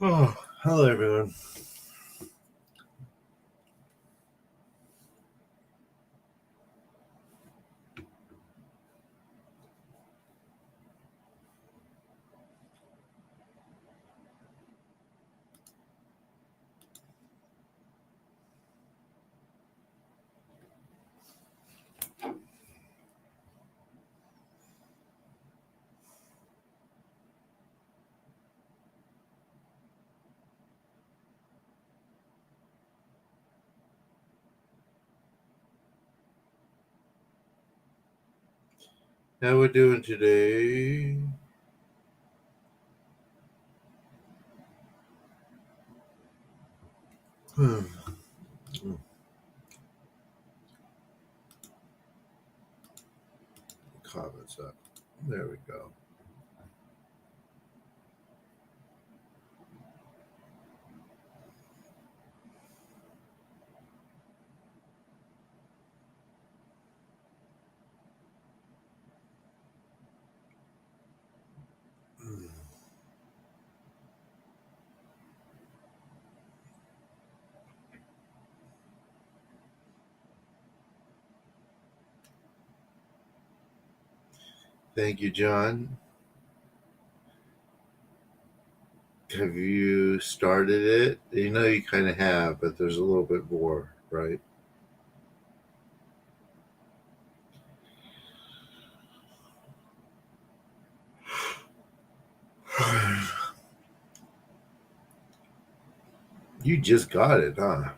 Oh, hello everyone. How we doing today? Comments up. There we go. Thank you, John. Have you started it? You know you kind of have, but there's a little bit more, right? You just got it, huh?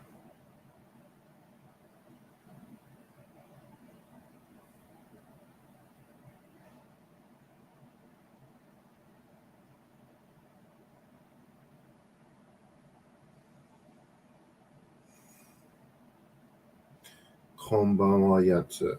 Konbanwa yatsu.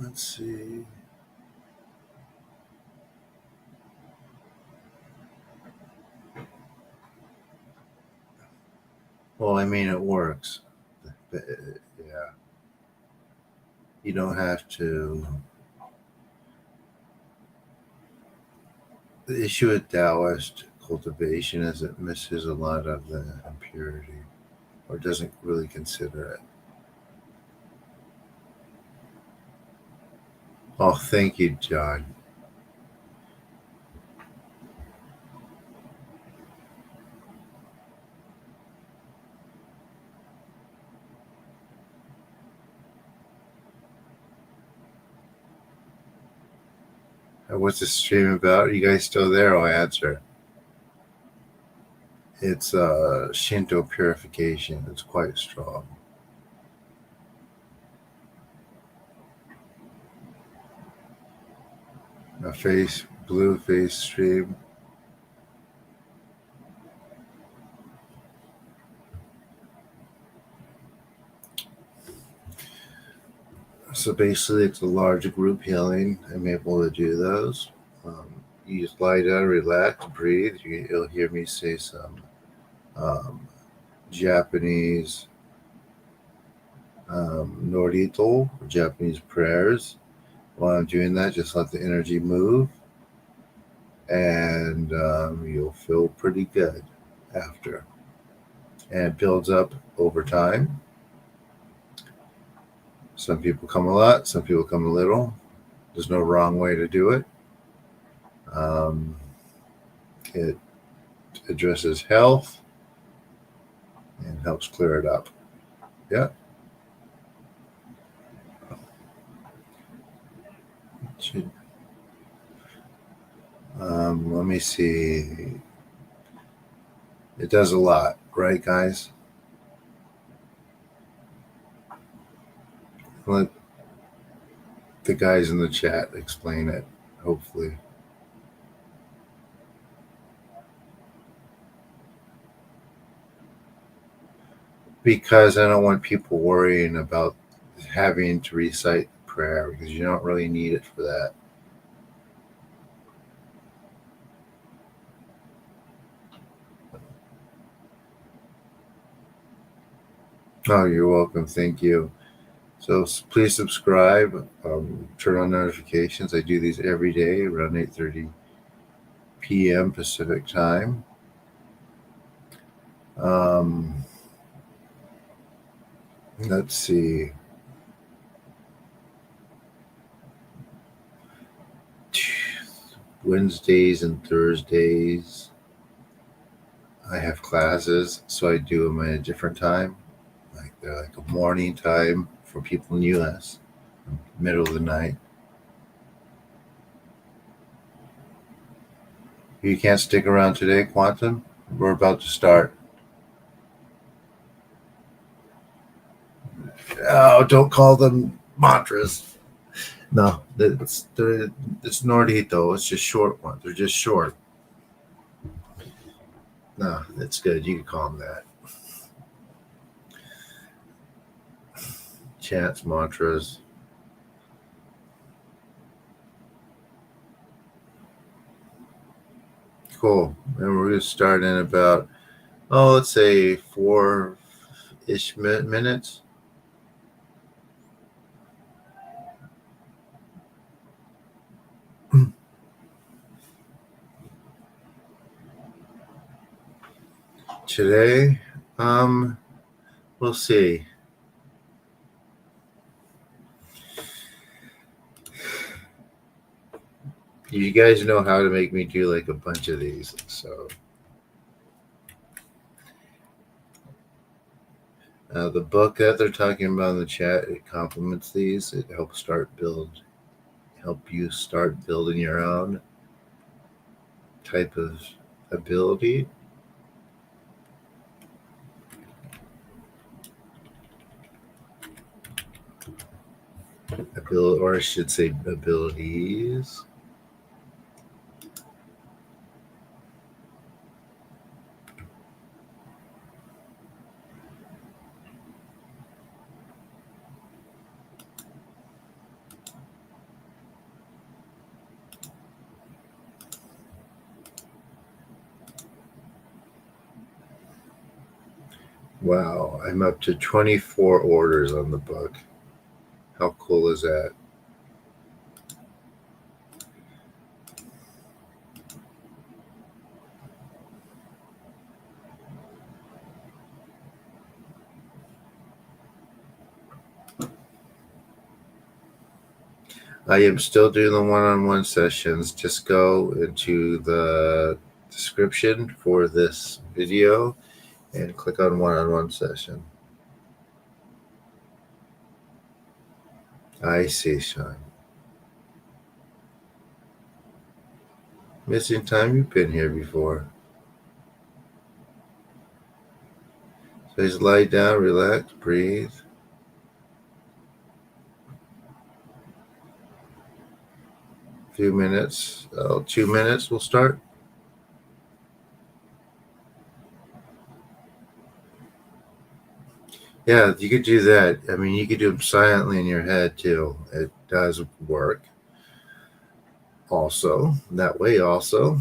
Let's see. Well, I mean, it works. Yeah. You don't have to. The issue with Taoist cultivation is it misses a lot of the impurity or doesn't really consider it. Oh, thank you, John. What's the stream about? You guys still there? I'll answer. It's Shinto purification. It's quite strong. A blue face stream. So basically, it's a large group healing. I'm able to do those. You just lie down, relax, breathe. You'll hear me say some Japanese Norito, Japanese prayers. While I'm doing that, just let the energy move, and you'll feel pretty good after. And it builds up over time. Some people come a lot, some people come a little. There's no wrong way to do it. It addresses health and helps clear it up. Yeah. Let me see. It does a lot, right, guys? Let the guys in the chat explain it, hopefully. Because I don't want people worrying about having to recite prayer because you don't really need it for that. Oh, you're welcome. Thank you. So please subscribe, turn on notifications. I do these every day around 8:30 p.m. Pacific time. Let's see. Wednesdays and Thursdays, I have classes, so I do them at a different time. They're like a morning time for people in the U.S., middle of the night. You can't stick around today, Quantum? We're about to start. Oh, don't call them mantras. No, it's Nordito. It's just short ones. They're just short. No, that's good. You can call them that. Chants, mantras. Cool. And we're going to start in about, let's say 4-ish minutes. Today, we'll see. You guys know how to make me do like a bunch of these, so the book that they're talking about in the chat, it complements these. It helps help you start building your own type of ability. Or I should say abilities. Wow, I'm up to 24 orders on the book. How cool is that? I am still doing the one-on-one sessions. Just go into the description for this video and click on one-on-one session. I see, Sean. Missing time, you've been here before. So just lie down, relax, breathe. A few minutes, 2 minutes, we'll start. Yeah, you could do that. I mean, you could do them silently in your head too. It does work. Also, that way also.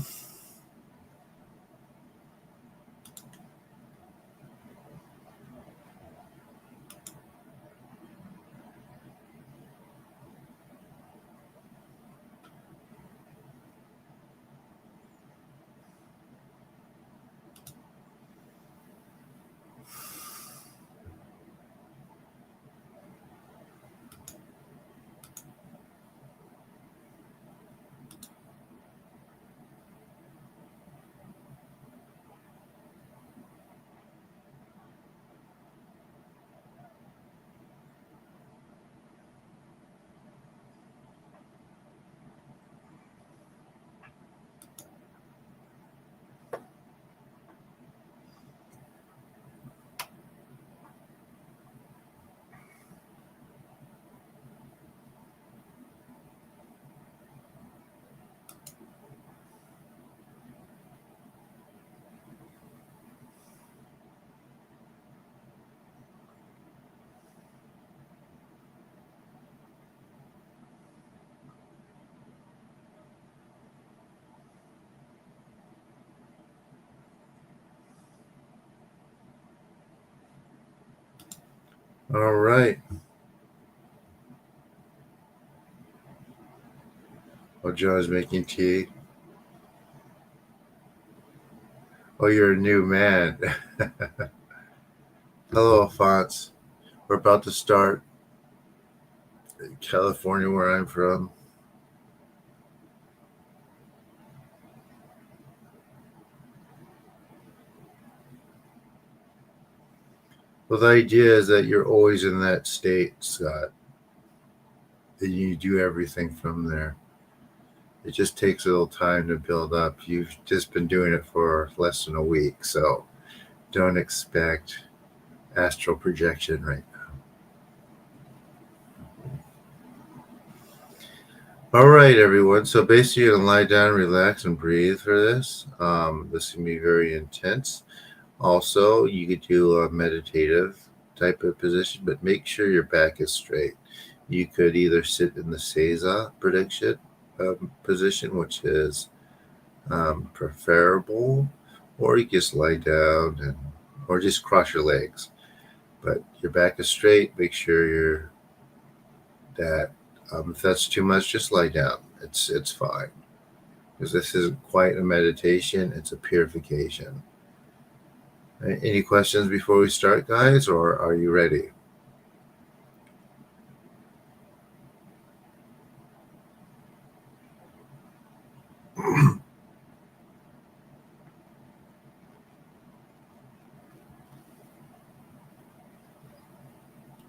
All right. While John's making tea. Oh, you're a new man. Hello, Alphonse. We're about to start in California, where I'm from. Well, the idea is that you're always in that state, Scott, and you do everything from there. It just takes a little time to build up. You've just been doing it for less than a week, so don't expect astral projection right now. All right, everyone. So basically, you're going to lie down, relax, and breathe for this. This can be very intense. Also, you could do a meditative type of position, but make sure your back is straight. You could either sit in the Seiza prediction position, which is preferable, or you just lie down or just cross your legs. But your back is straight. Make sure that if that's too much, just lie down. It's fine, because this isn't quite a meditation; it's a purification. Any questions before we start, guys, or are you ready?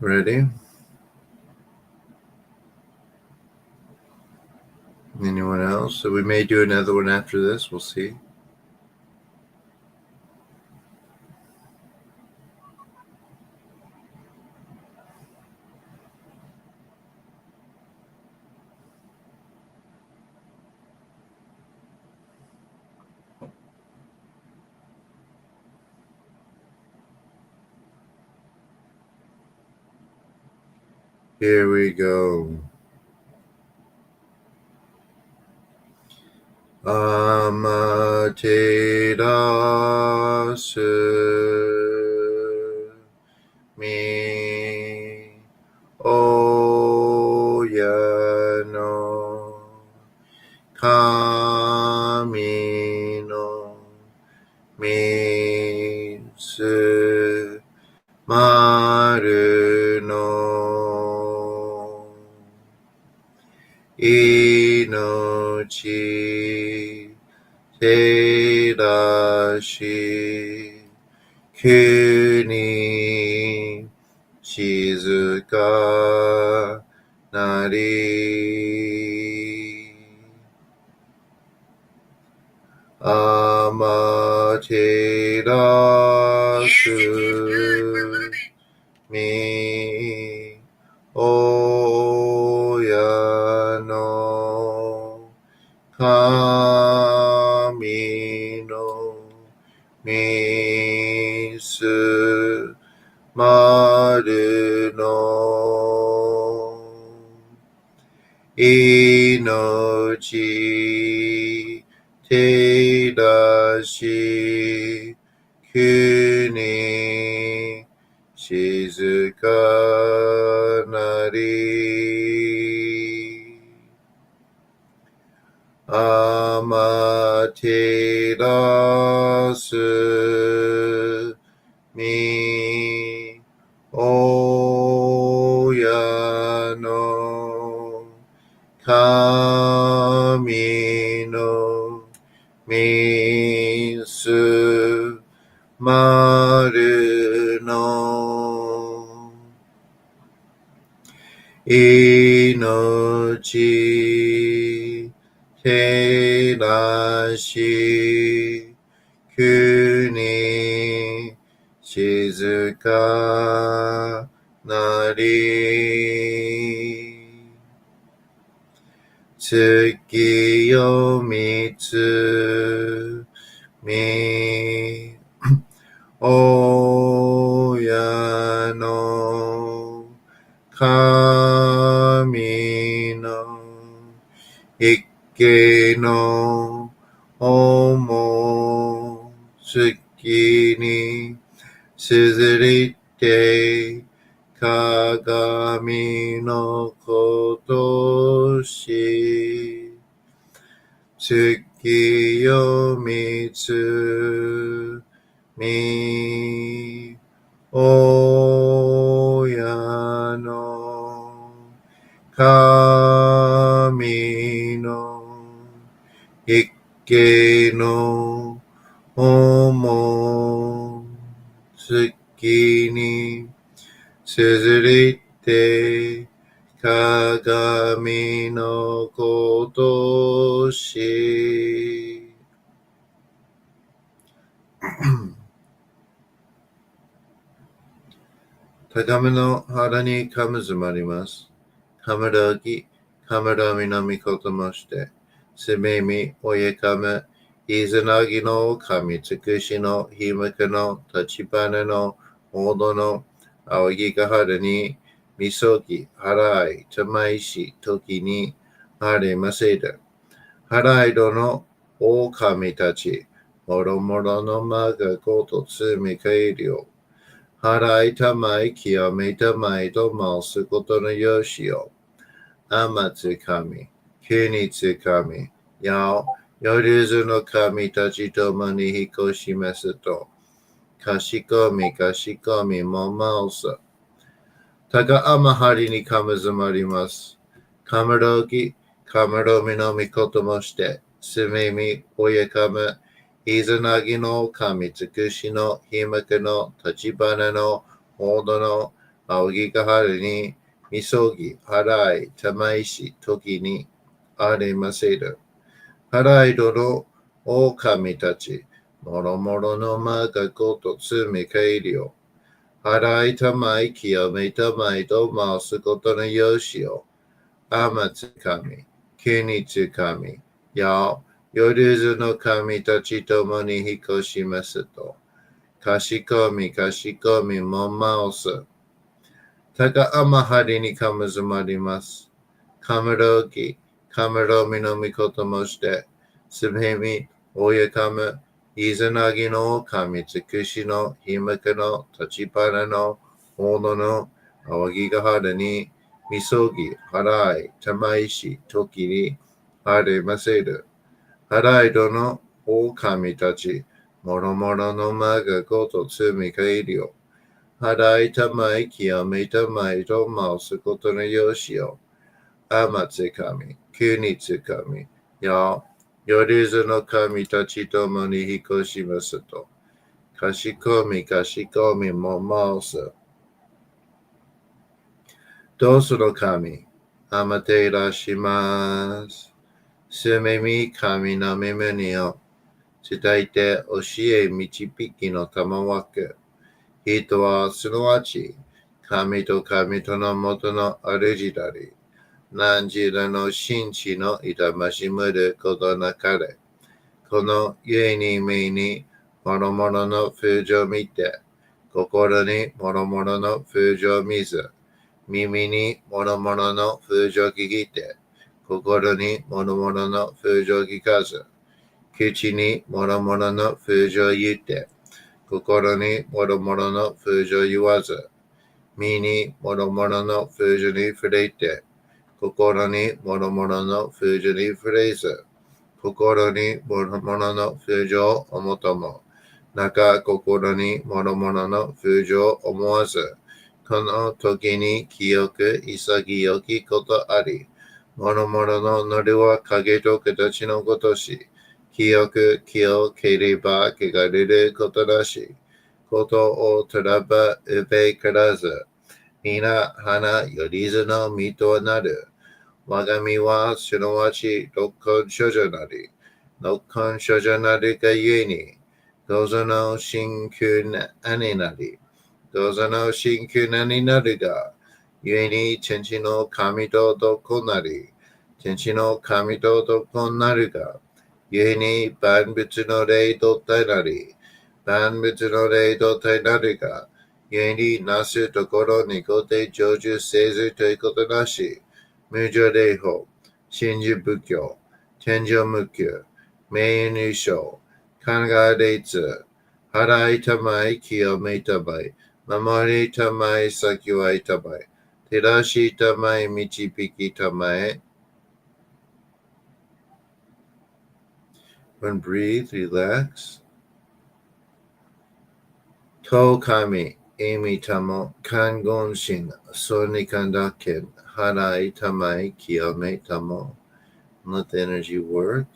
Ready? Anyone else? So we may do another one after this. We'll see. Here we go. Amaterasu 親の神の水丸の命照らし国静かなり天照らすみ親の神の水丸の命照らし国静かなり天照らすみ親の神の水丸の命照らし国静かなり月よみつみ親の神の一家の思月にすずりて鏡のことし月よみつみ親の神の一家の思月にすずりて鏡のことし高めの腹にかむずまります。かむらぎ、かむらみのみこともして、すめみ、おyeかむ、いずなぎの神つくしのひむくの立ち花のおどの仰ぎが春に、みそぎ、払い、たまいし、時に、あれませる。払いどの大神たち、もろもろのまがことつみかいりょう。払いたまい清めたまいと申すことのよしよ。天つ神、国つ神、や夜ずの神たちともに引こしますと、かしこみもまおす。たかあまはりにかむずまります。かむろぎ、かむろみのみこともして、すみみ、おyeかむ、いずなぎの神つくしのひむくの立ち花のほどの仰ぎが春にみそぎ払いたまいし時にありませる。払いどの大神たちもろもろのまがことつみかいりを払いたまい清めたまいと申すことのよしを天つ神国つ神や夜ずの神たちともに引こしますと、かしこみもまおす。たかあまはりにかむずまります。かむろぎ、かむろみのみこともして、すべみ、おyeかむ、いずなぎの神つくしのひむくの立ち花の大野の仰ぎが春に、みそぎ、払い、玉石、時に、晴れませる。払いどの狼たち、もろもろの間がごと積み返りよ。払いたまい、清めたまいと回すことのよしよ。天つかみ、国つかみ、や、よりずの神たちともに引っ越しますと。かしこみかしこみも回す。どうすの神、あまていらします。すめみ神の耳にを伝えて教え導きの玉枠。人はすなわち神と神との元の主だり。何時らの真知の痛ましむることなかれ。この家に目に諸々の風情見て、心に諸々の風情見ず、耳に諸々の風情聞いて、心に諸々の風情聞かず、口に諸々の風情言って、心に諸々の風情言わず、身に諸々の風情に触れて、心に諸々の風情に触れず、心に諸々の風情を思とも、中心に諸々の風情を思わず、この時に清く潔きことあり、諸々のノリは影と形のごとし、清く清ければ汚れることなし、ことをたらばうべからず、皆花よりずの身となる。我が身はすなわち六根処女なり、六根処女なりがゆえに、どうぞの真空なになり、どうぞの真空なになるが、ゆえに天地の神と男なり、天地の神と男なるが、ゆえに万物の霊と体なり、万物の霊と体なるが、ゆえになすところにごて成就せずということなし、無常霊法、真珠仏教、天上無休、名入賞、考え列、払いたまい、清めたまい、守りたまい、先はいたまい、照らしたまい、導きたまえ。When breathe, relax. と神、意味たも、観言心、そにかんだけん、払いたまい、清めたも。Let the energy work.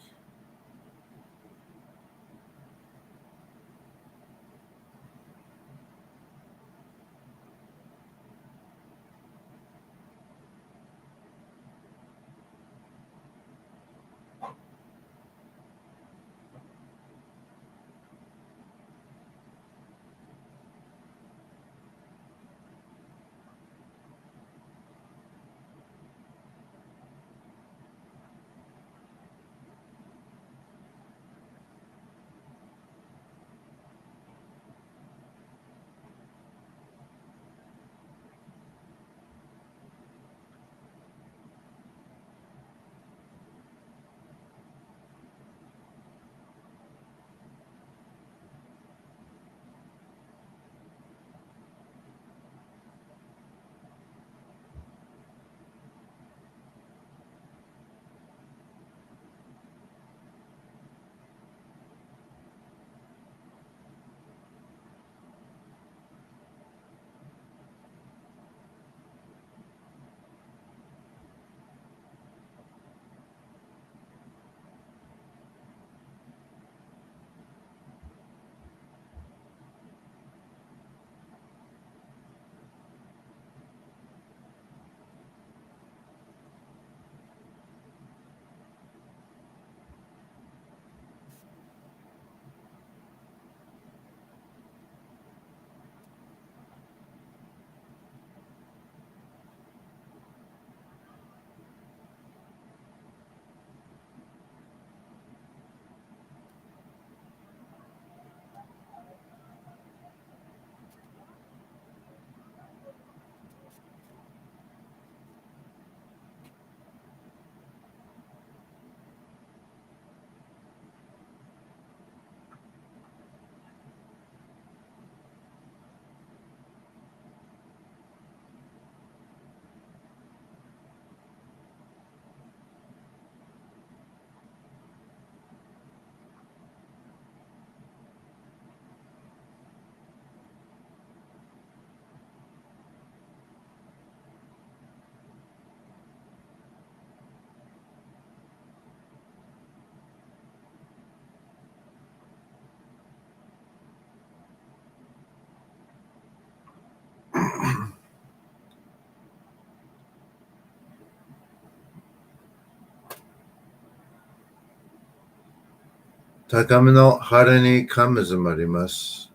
高めの春に神詰まります。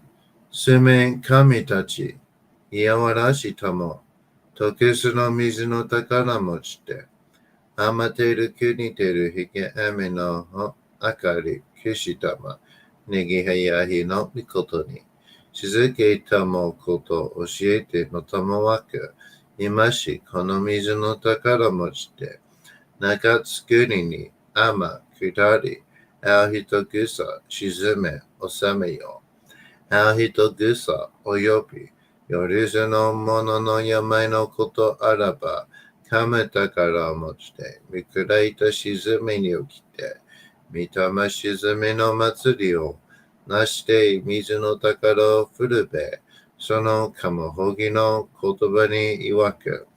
水面神たち、いやわらしたも、時すの水の宝持ちて、あまてる国てるひけ雨の明かり、くしたま、ねぎはやひのみことに、静けたもこと教えてのたもわく、今しこの水の宝持ちて、中作りに雨下り、あう人ぐさ沈め収めよ。あう人ぐさおよび、よりずのものの病のことあらば、かめ宝を持ちて、見下いた沈みに起きて、見たま沈みの祭りを、なして水の宝を振るべ、そのかもほぎの言葉に曰く、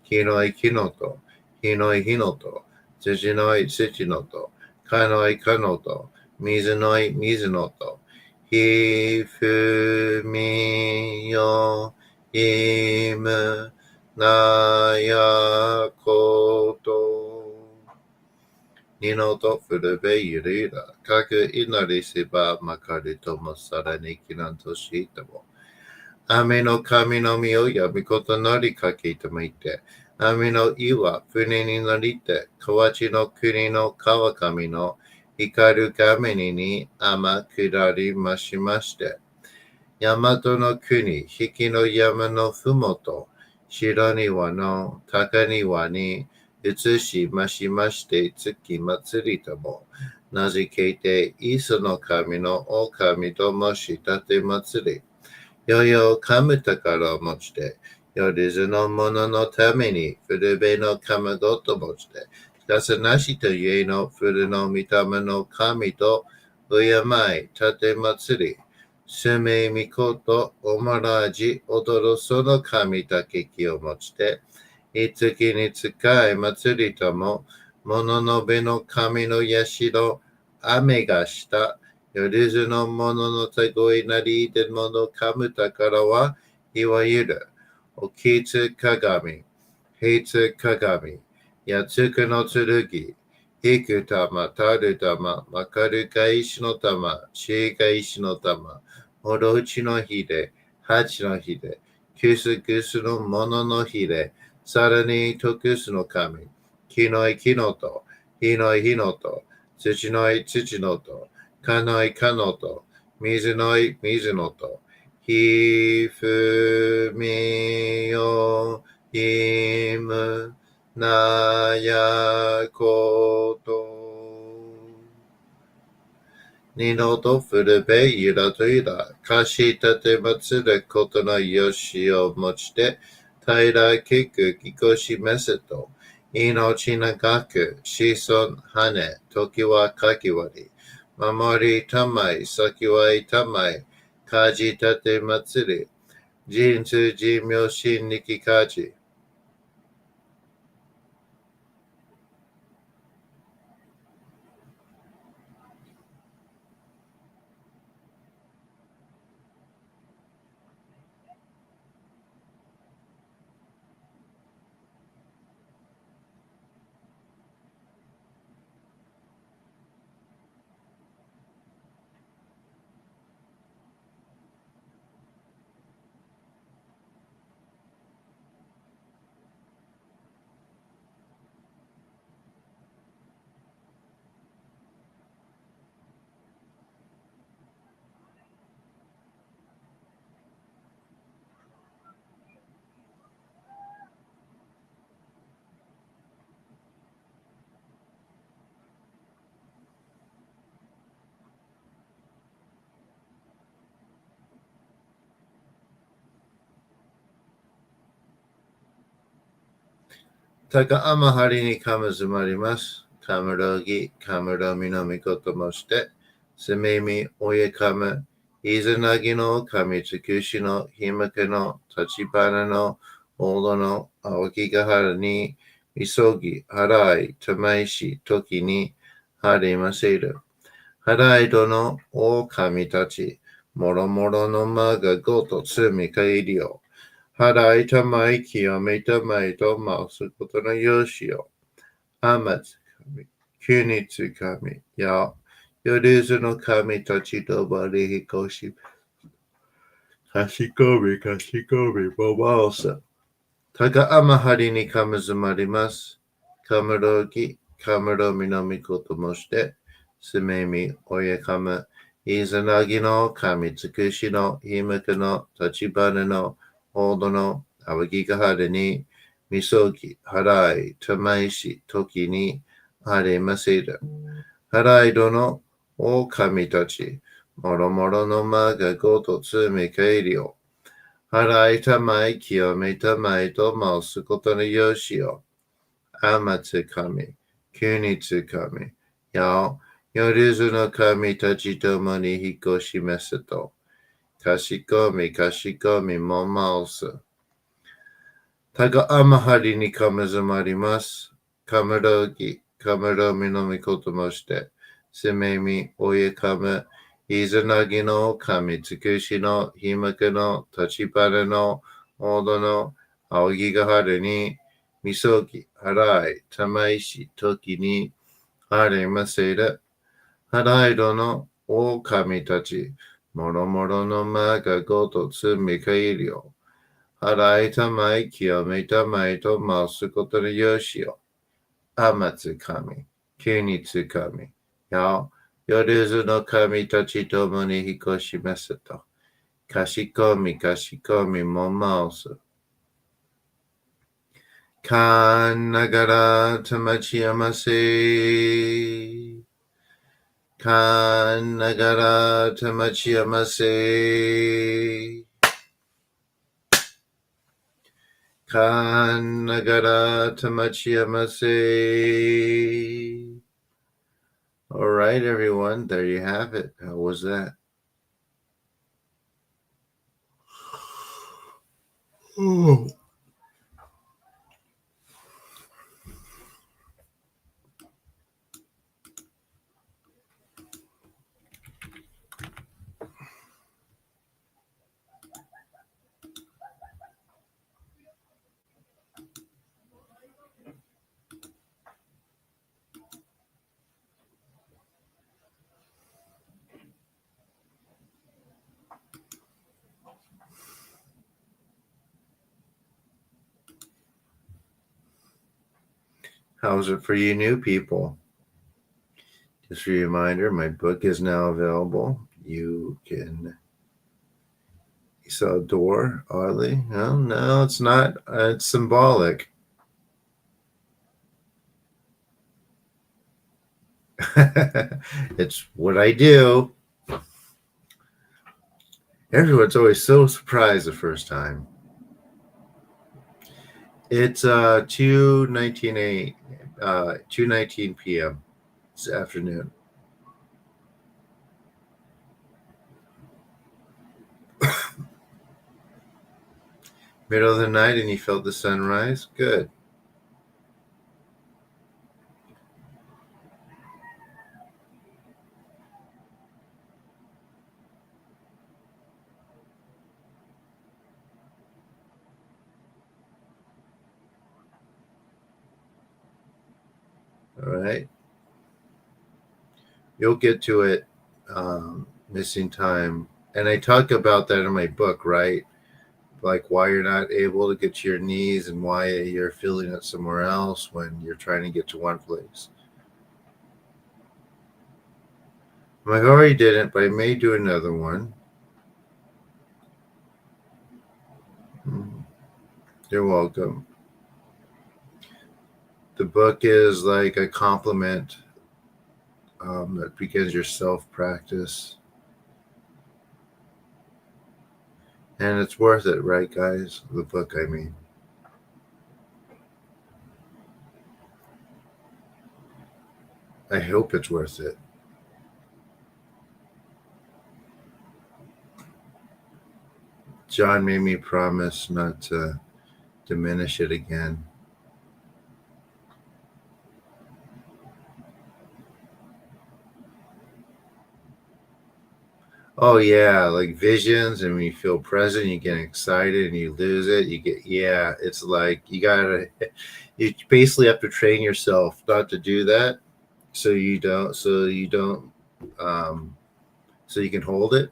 日のいきのと、日のい日のと、土のい土のと、かのいかのと、水のい水のと、ひふみよいむなやこと。二のとふるべゆりら、かく祈りせばまかりともさらにきなんとしても。雨の神の実をやみことなりかけてみて、雨の岩、船になりて、河内の国の川上の光る神に天下りましまして、大和の国、引きの山のふもと、白庭の高庭に移しましまして、月祭りとも、名付けて、磯の神の狼ともしたて祭り、よよ神宝を持ちて、よりずのもののために、古べの神ごと持ちて、しかさなしとゆえの古の御霊の神と、敬い、たて祭り、すめみこと、おもらじ、踊るその神たけきを持ちて、いつきに使い祭りとも、もののべの神の社、雨がした、よりずのもののたごいなりでものかむたからは、いわゆる、おきつ鏡、へつ鏡、やつくの剣、ひく玉、たる玉、まかるか石の玉、しいか石の玉、おろうちのひで、はちのひで、くすくすのもののひで、さらにとくすの神、きのいきのと、ひのいひのと、土のい土のと、かのいかのと、水のい水のと、ひふみよいむなやこと。二のとふるべゆらとゆら、かしたてまつることのよしをもちて、平らけくきこしめせと、命長く、子孫羽、時はかきわり、守りたまい、先はいたまい、かじたてまつり、人通寿命心力かじ。たかあまはりにかむずまります。かむろぎ、かむろみのみこともして、すみみ、おえかむ、いずなぎのかみつくしのひむけの立ちばなのおどの青木がはらに、みそぎ、はらい、たまいし、ときに、はりませる。はらいどのおかみたち、もろもろのまがごとつみかいりよ。払いたまい清めたまいと回すことのよしよ。あまつかみ、きにつかみ、や、Yoruzu no kami tachi to mani hikoshi. Kashikomi, kashikomi, momasa. Taga amahari ni kamazumarimasu. Kamarogi, kamaro minami koto moshite. Sumemi oyakama. Izanagi no kami tsukushi no himaka no tachibana no odo no awagigahara ni misoki harai tamaishi toki ni aremaseru. Harai dono o kami tachi. Moromoro no ma ga goto tsume kairi o. Harai tamai kiyome tamai to mausu koto no yoshi o. Amatsu kami. Kunitsu kami. Yao. Yoruzu no kami tachi tomo ni hikoshi meseto. Kashikomi, kashikomi momausu. Taga amahari ni kamazumarimasu. Kamarogi, kamaromi no mikoto moshite. Sumemi oyakama. Izanagi no kami tsukushi no himaka no tachibana no odo no aogigahara ni misoki harai tamaishi toki ni aremaseru. Harai dono o kami tachi. Moromoro no ma ga goto tsume kairi o. Harai tamai kiyome tamai to mausu koto no yoshi o. Amatsu kami. Kunitsu kami. Yao. Yoruzu no kami tachi tomo ni hikoshi meseto. Kashikomi, kashikomi momausu. Kan nagara tamachiyamase. Kan nagara tamachiyamase. Kan nagara tamachiyamase. All right, everyone. There you have it. How was that? Oh. How's it for you new people? Just a reminder, my book is now available. You can. You saw a door, oddly. No, it's not. It's symbolic. It's what I do. Everyone's always so surprised the first time. It's 2:19 p.m. this afternoon. Middle of the night and you felt the sunrise? Good. All right. You'll get to it, missing time. And I talk about that in my book, right? Like why you're not able to get to your knees and why you're feeling it somewhere else when you're trying to get to one place. I already did it, but I may do another one. You're welcome. The book is like a complement that begins your self practice. And it's worth it, right, guys? The book, I mean. I hope it's worth it. John made me promise not to diminish it again. Oh yeah, like visions, and when you feel present, you get excited, and you lose it. You get it's like you basically have to train yourself not to do that, so you don't so you can hold it.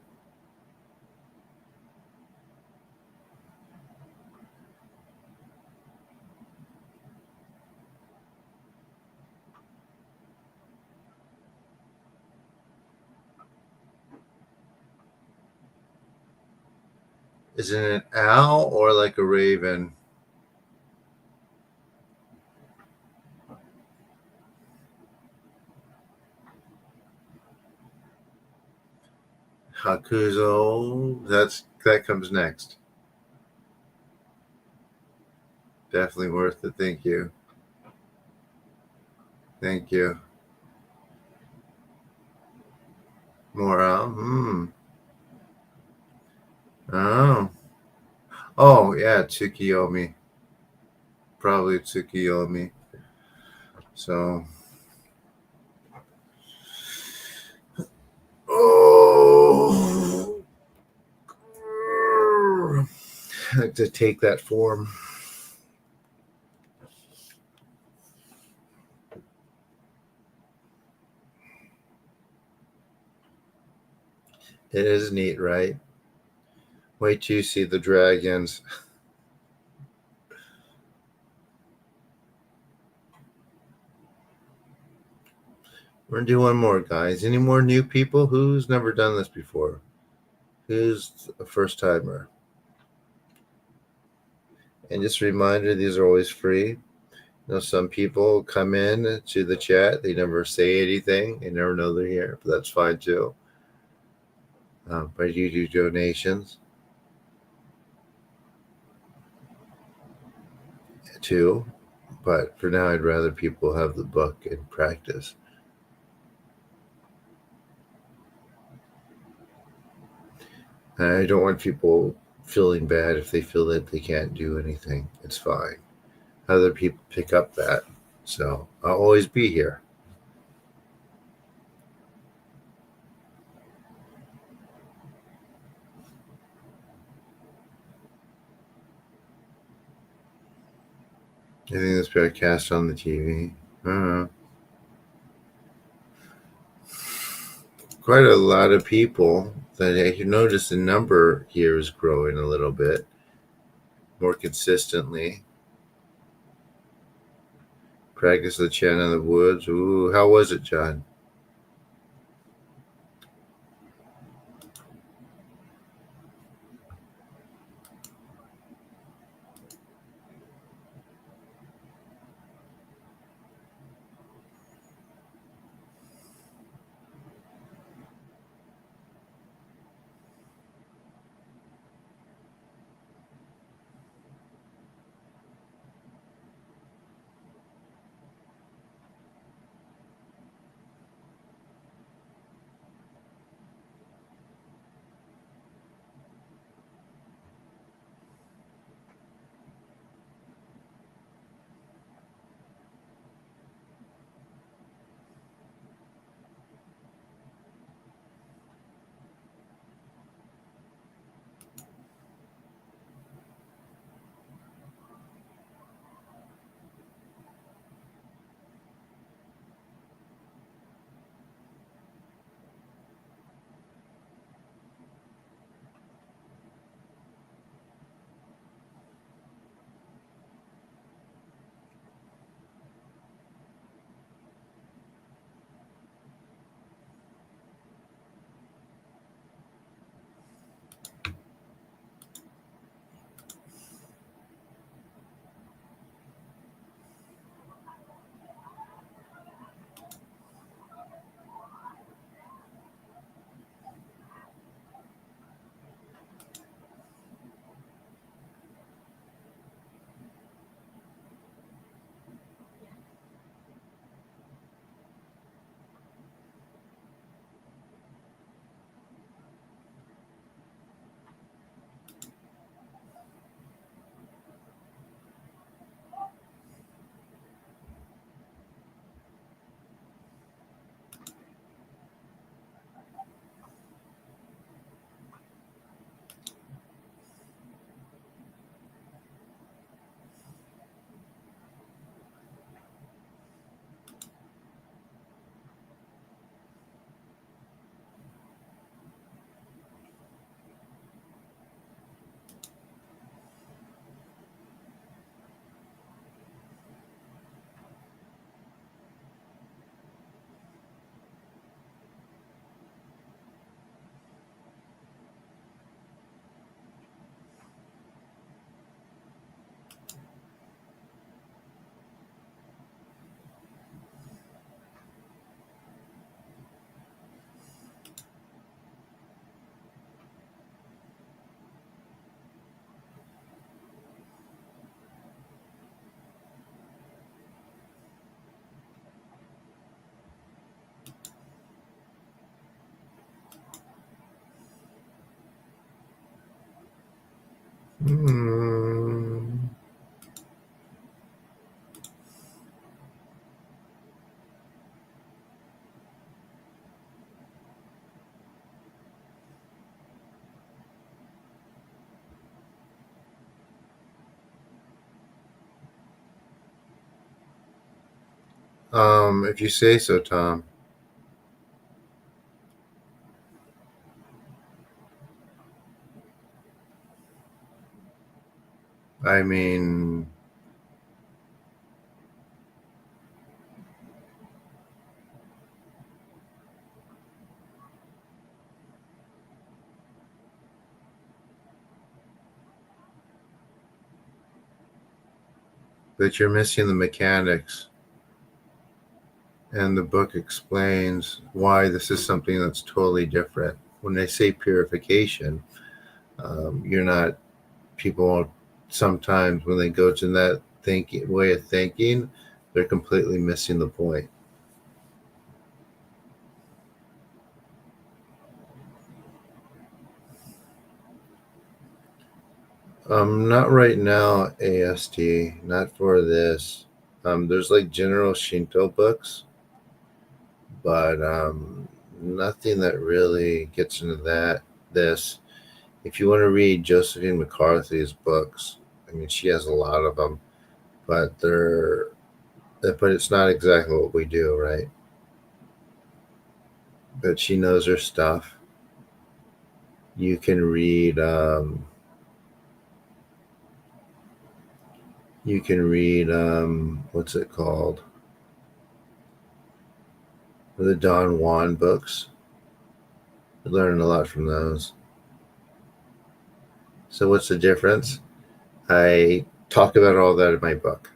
Is it an owl or like a raven? Hakuzo. That comes next. Definitely worth it. Thank you. Thank you. More owl. Oh. Oh yeah, Tsukiyomi. Probably Tsukiyomi. So. Oh. To take that form. It is neat, right? Wait till you see the dragons. We're gonna do one more, guys. Any more new people? Who's never done this before? Who's a first timer? And just a reminder, these are always free. Some people come in to the chat, they never say anything, they never know they're here, but that's fine too. But you do donations too. But for now, I'd rather people have the book and practice. I don't want people feeling bad if they feel that they can't do anything. It's fine. Other people pick up that. So I'll always be here. I think this broadcast on the TV. Quite a lot of people that I can notice the number here is growing a little bit more consistently. Practice the chant in the woods. Ooh, how was it, John? Hmm. If you say so, Tom. I mean, that you're missing the mechanics, and the book explains why this is something that's totally different. When they say purification, you're not, people sometimes when they go to that thinking way of thinking, they're completely missing the point. Not right now, AST, not for this. There's like general Shinto books, but nothing that really gets into that. This, if you want to read Josephine McCarthy's books, I mean, she has a lot of them, but but it's not exactly what we do, right? But she knows her stuff. You can read, what's it called? The Don Juan books. I learned a lot from those. So what's the difference? I talk about all that in my book.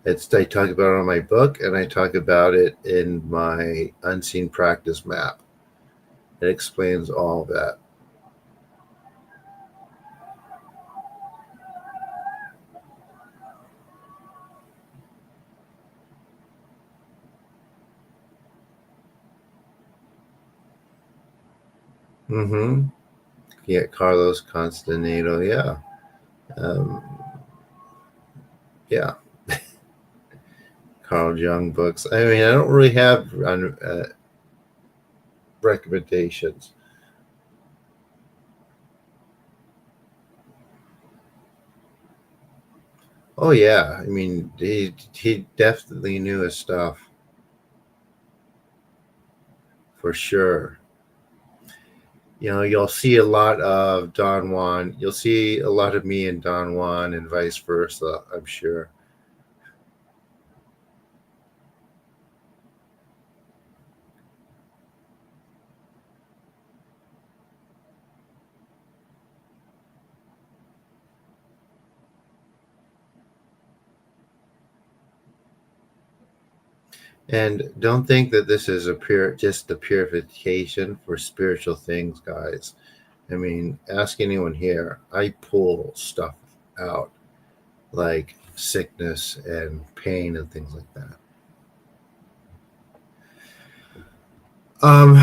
I talk about it on my book, and I talk about it in my unseen practice map. It explains all of that. Mm-hmm. Yeah, Carlos Constantino. Yeah, um, yeah. Carl Jung books. I mean, I don't really have recommendations. Oh yeah, I mean, he definitely knew his stuff for sure. You'll see a lot of Don Juan. You'll see a lot of me and Don Juan, and vice versa. I'm sure. And don't think that this is just the purification for spiritual things, guys. I mean, ask anyone here. I pull stuff out like sickness and pain and things like that. Um,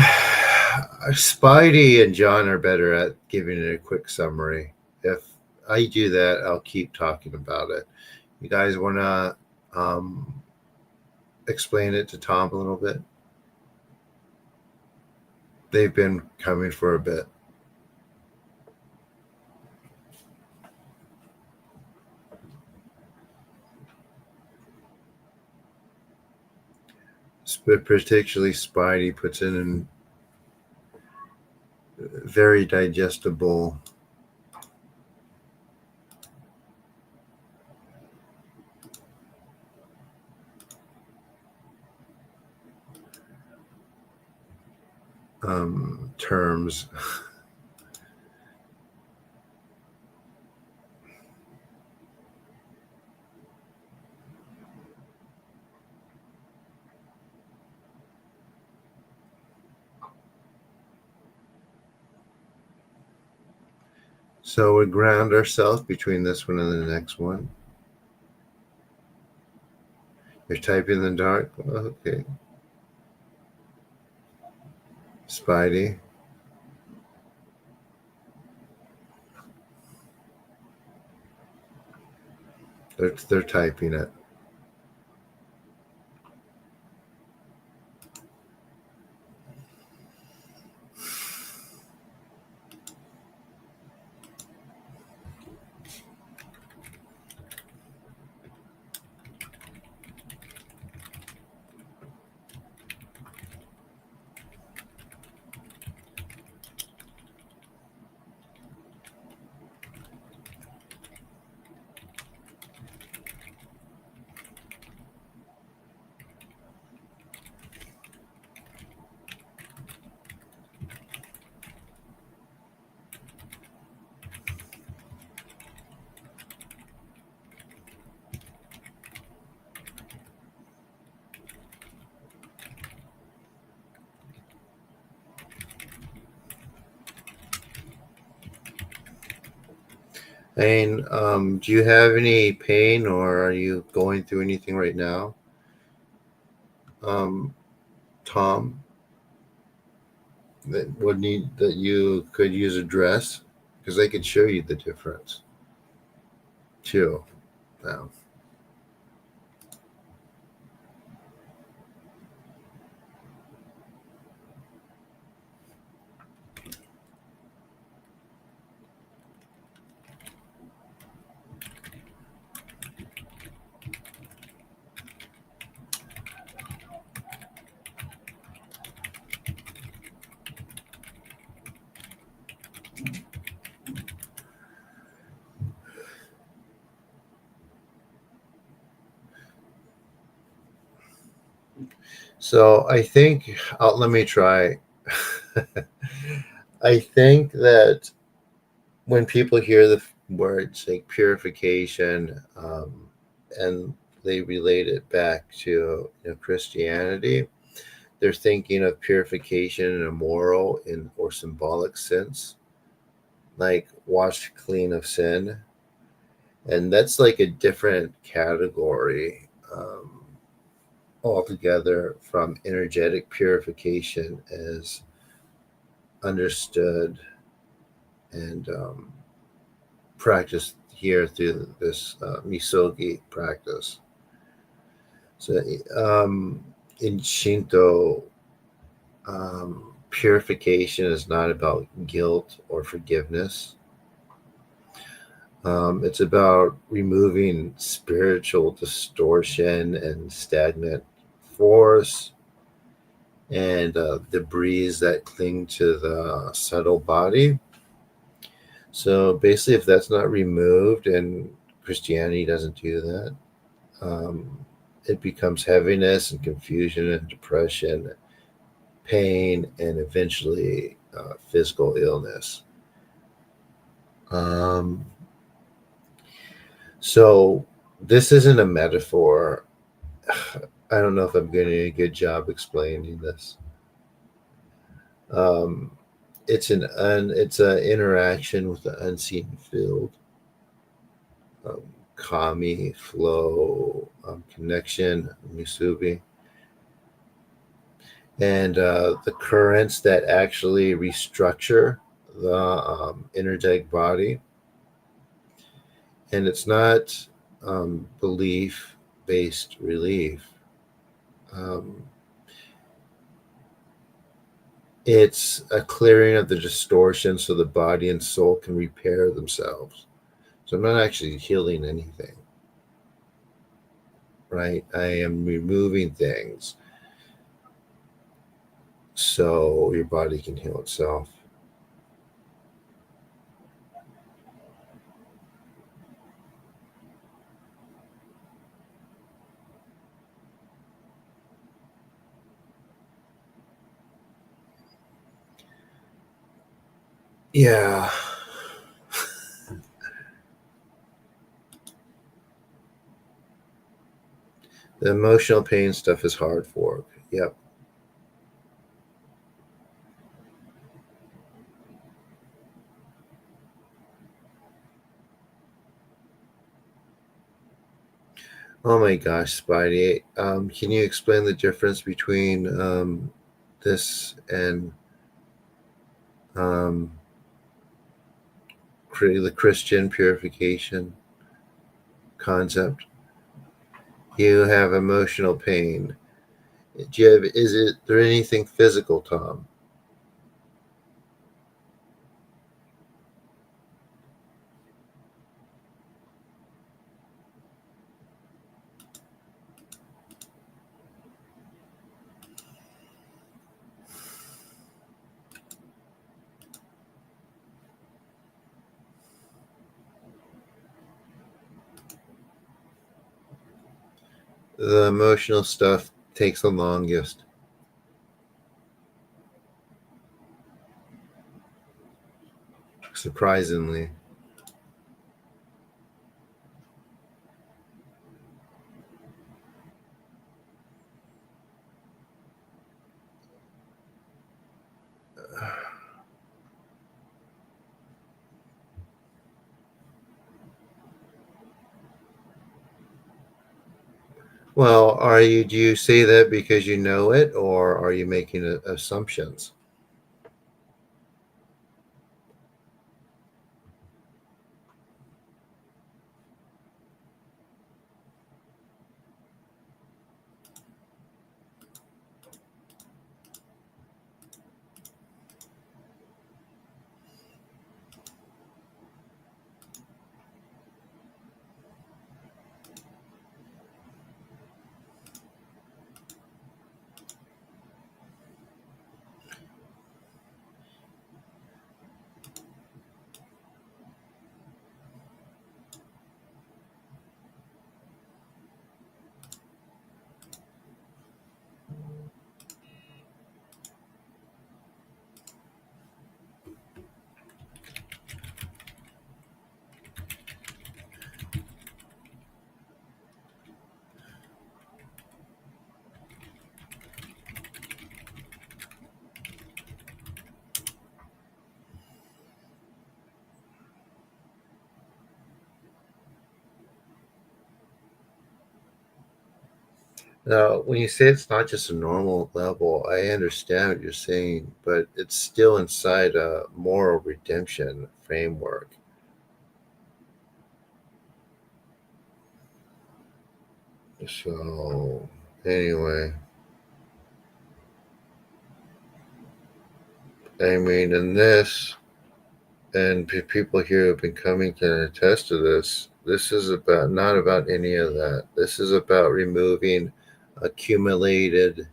Spidey and John are better at giving it a quick summary. If I do that, I'll keep talking about it. You guys want to explain it to Tom a little bit? They've been coming for a bit. Particularly Spidey puts in very digestible terms. So we ground ourselves between this one and the next one. You're typing in the dark. Okay. Spidey. They're typing it. And do you have any pain, or are you going through anything right now, um, Tom? That would need that you could use a dress because they could show you the difference too. Now, so I think let me try. I think that when people hear the words like purification, and they relate it back to Christianity, they're thinking of purification in a moral or symbolic sense, like washed clean of sin, and that's like a different category altogether from energetic purification as understood and practiced here through this misogi practice. So in Shinto, purification is not about guilt or forgiveness. It's about removing spiritual distortion and stagnant force and debris that cling to the subtle body. So basically, if that's not removed, and Christianity doesn't do that, um, it becomes heaviness and confusion and depression, pain, and eventually physical illness. Um, so this isn't a metaphor. I don't know if I'm doing a good job explaining this. Um, it's an interaction with the unseen field, um, kami, flow, connection, musubi, and the currents that actually restructure the energetic body. And it's not belief based relief. Um, it's a clearing of the distortion so the body and soul can repair themselves. So I'm not actually healing anything, right? I am removing things so your body can heal itself. Yeah. The emotional pain stuff is hard work. Yep. Oh my gosh, Spidey. Can you explain the difference between this and um, the Christian purification? concept. You have emotional pain. Do you have, is there anything physical, Tom? The emotional stuff takes the longest, surprisingly. Well, do you say that because you know it, or are you making assumptions? Now, when you say it's not just a normal level, I understand what you're saying, but it's still inside a moral redemption framework. So, anyway, I mean, in this, and people here who've been coming can attest to this. This is about not about any of that. This is about removing accumulated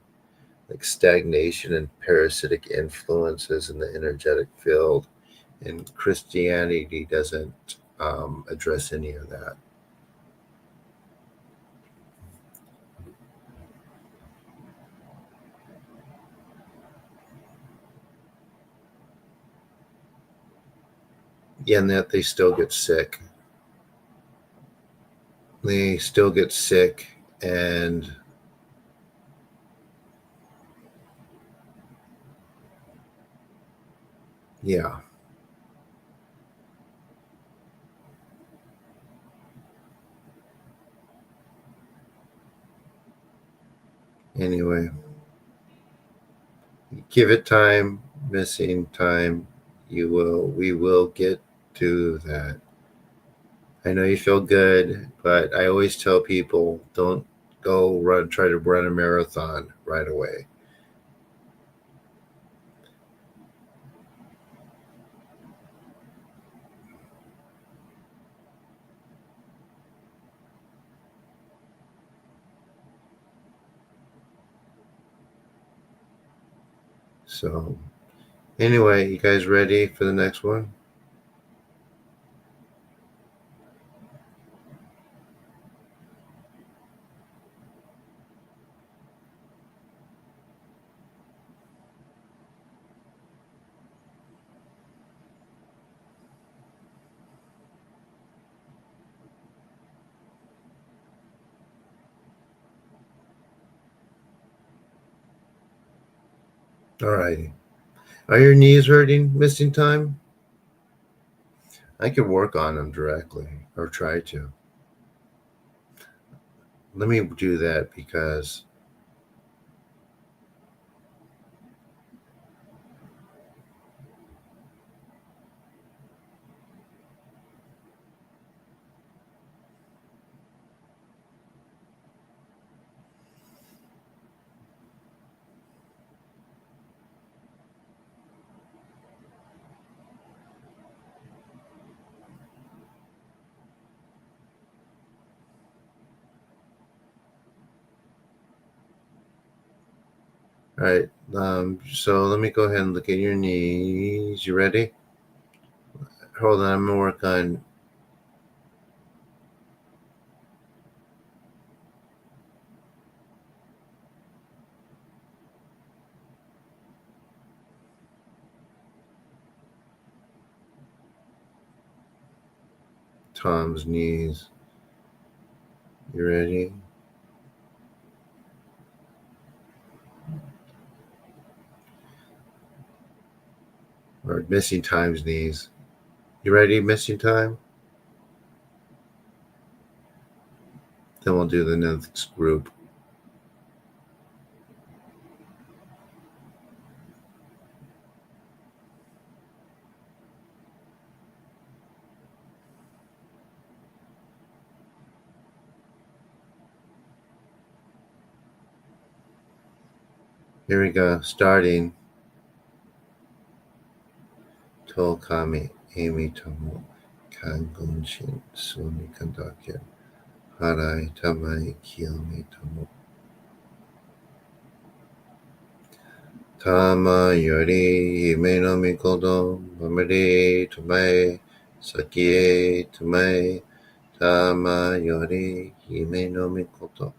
like stagnation and parasitic influences in the energetic field. And Christianity doesn't address any of that. Yeah, and that they still get sick. They still get sick, and yeah. Anyway, give it time, missing time. We will get to that. I know you feel good, but I always tell people don't try to run a marathon right away. So, anyway, you guys ready for the next one? All righty. Are your knees hurting? Missing time? I could work on them directly or try to. Let me do that because All right. So let me go ahead and look at your knees. You ready? Hold on. I'm going to work on Tom's knees. You ready? Or Missing Time's knees. You ready, Missing Time? Then we'll do the next group. Here we go. Starting. Tokami Amy Tomo Kangonshin Sumi Kandaken Harai Tamai Kiyomi Tomo Tama Yori Hime no Mikoto Mamari Tamae Sakie Tamae Tama Yori Hime no Mikoto.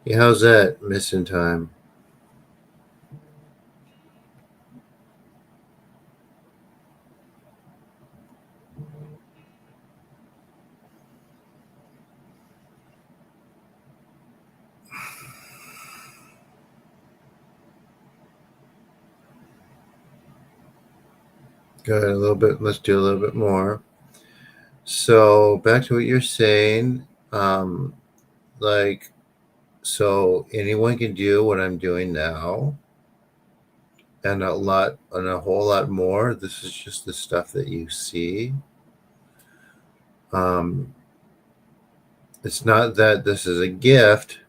Yeah, how's that, Missing Time? Good, a little bit. Let's do a little bit more. So back to what you're saying. Like, so anyone can do what I'm doing now, and a whole lot more. This is just the stuff that you see. Um, it's not that this is a gift.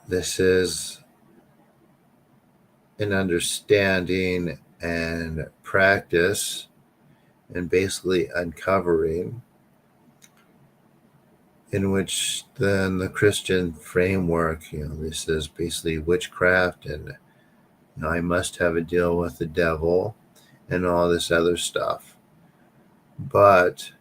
This is an understanding and practice, and basically uncovering, in which then the Christian framework, this is basically witchcraft, and I must have a deal with the devil and all this other stuff. But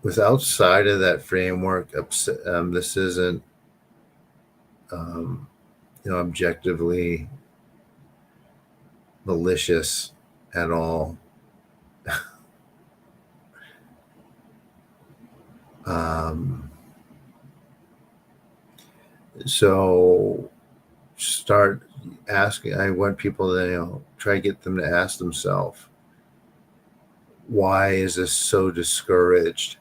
with outside of that framework, this isn't objectively malicious at all. So start asking. I want people to try to get them to ask themselves, why is this so discouraged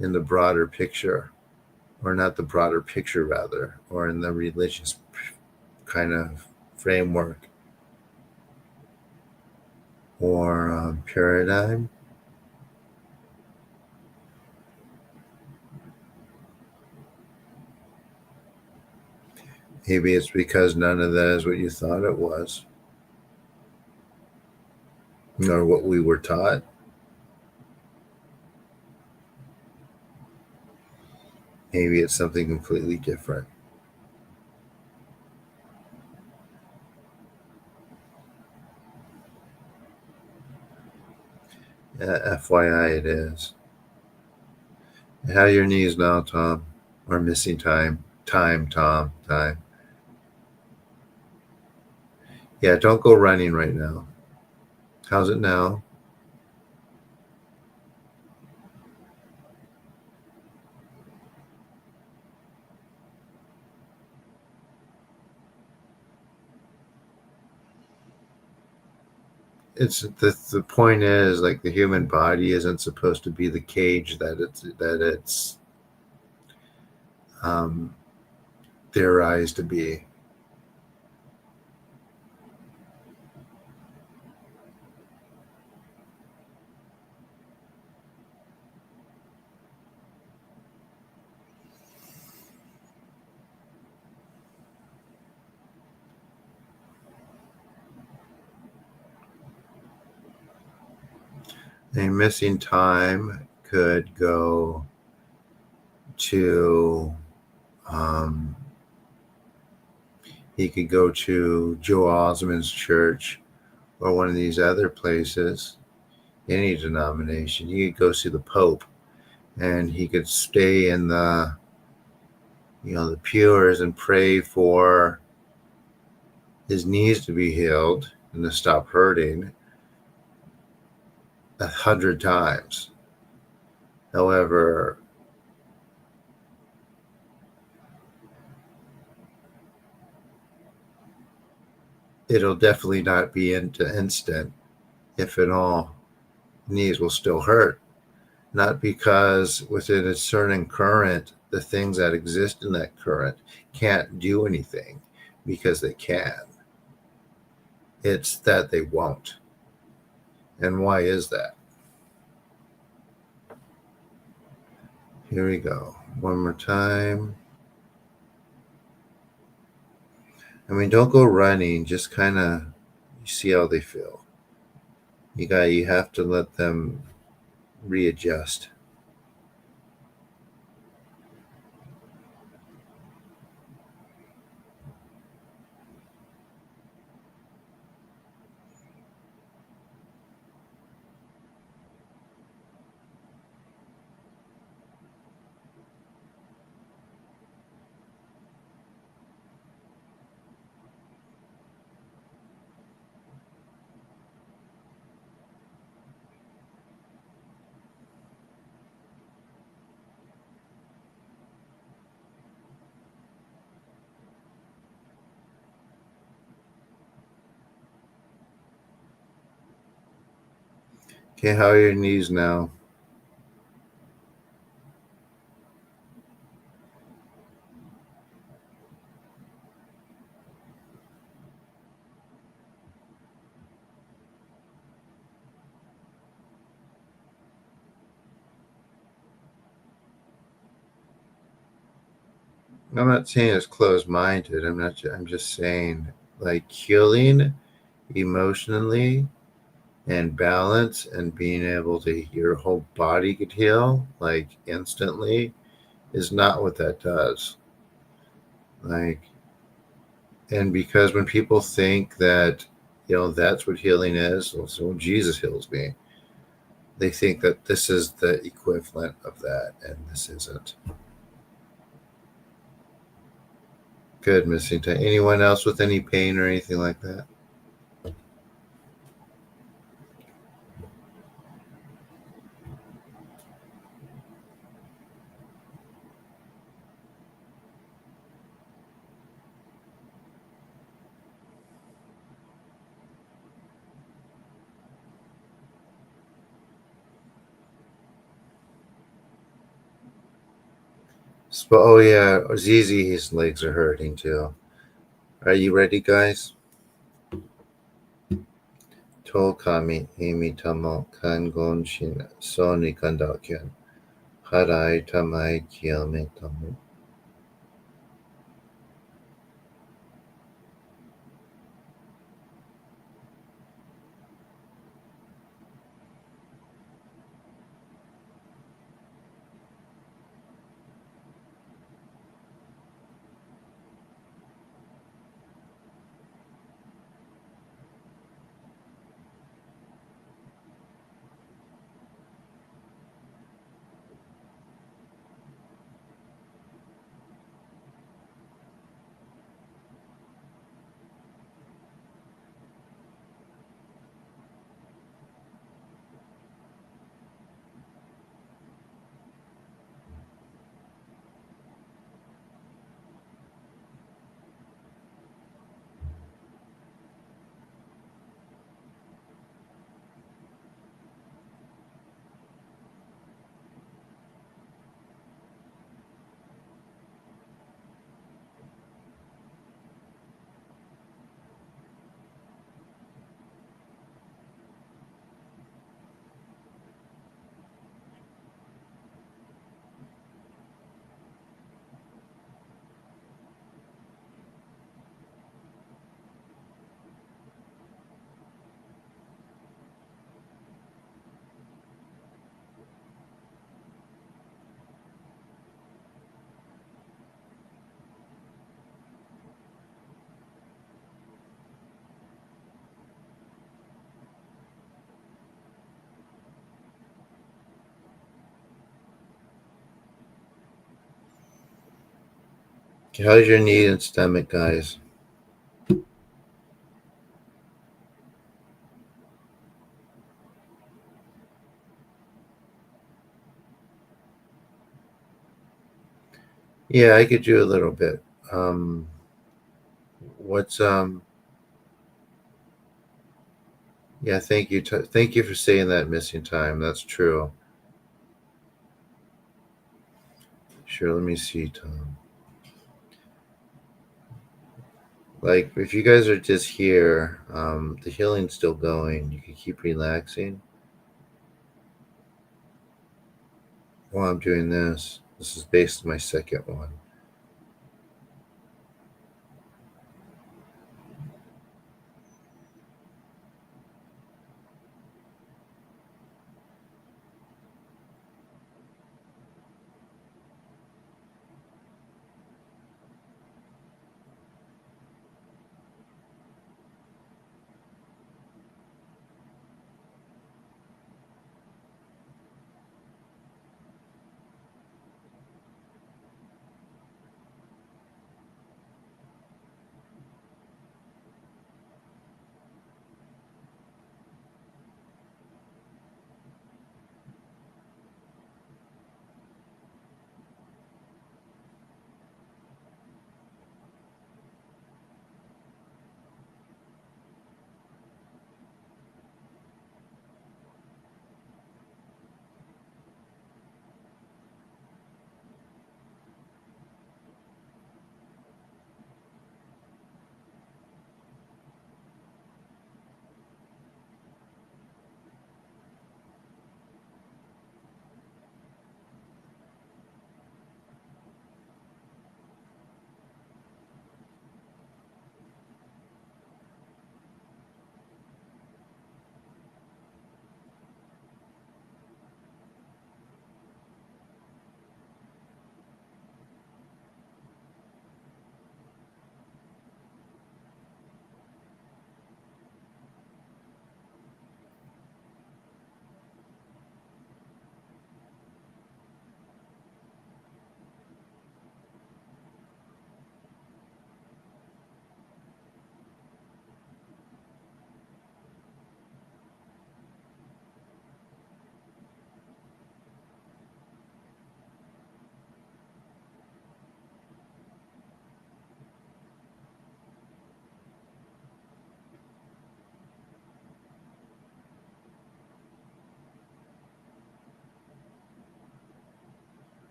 in the broader picture, or not the broader picture rather, or in the religious kind of framework or paradigm? Maybe it's because none of that is what you thought it was, nor what we were taught. Maybe it's something completely different. FYI, it is. How are your knees now, Tom? Or missing time? Tom. Time. Yeah, don't go running right now. How's it now? It's the point is, like, the human body isn't supposed to be the cage that it's um, theorized to be. A missing time could go to um, he could go to Joe Osmond's church or one of these other places, any denomination. He could go see the Pope, and he could stay in the pews and pray for his knees to be healed and to stop hurting 100 times. However, it'll definitely not be instant, if at all. Knees will still hurt, not because within a certain current, the things that exist in that current can't do anything, because they can. It's that they won't. And why is that? Here we go. One more time. I mean, don't go running. Just kind of see how they feel. You have to let them readjust. Okay, how are your knees now? I'm not saying it's closed-minded. I'm just saying, like, healing emotionally and balance and being able to, your whole body could heal like instantly, is not what that does. Like, and because when people think that, that's what healing is, so Jesus heals me, they think that this is the equivalent of that, and this isn't. Good, missing time. Anyone else with any pain or anything like that? Oh yeah, Zizi, his legs are hurting too. Are you ready, guys? Tolkami imi tamo kangon shin soni kandakyan. Harai tamai kiyame tamu. How's your knee and stomach, guys? Yeah, I could do a little bit. Um, what's Yeah, thank you. Thank you for saying that missing time. That's true. Sure, let me see, Tom. Like, if you guys are just here, the healing's still going. You can keep relaxing while I'm doing this. This is basically my second one.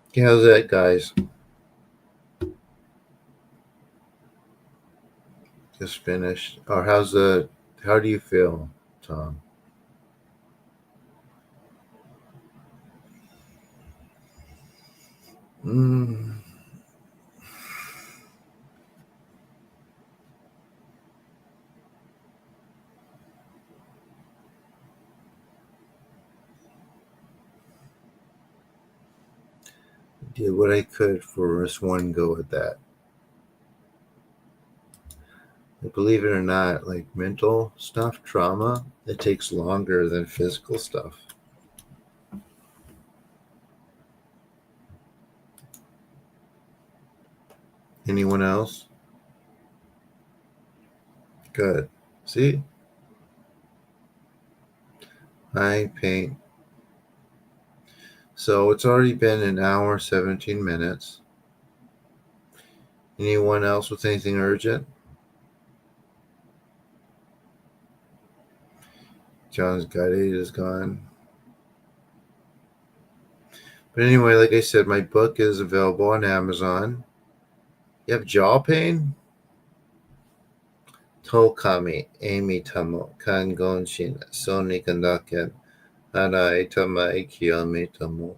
Okay, how's that, guys? Just finished. Or how do you feel, Tom? Mm, did what I could for this one go at that. Believe it or not, like mental stuff, trauma, it takes longer than physical stuff. Anyone else? Good. See? I paint. So it's already been an hour, 17 minutes. Anyone else with anything urgent? John's guided is gone. But anyway, like I said, my book is available on Amazon. You have jaw pain? Tokami, Amy Tamo, Kangonshin, Sony Kandaken, Harai Tamai Kiyomi Tamo.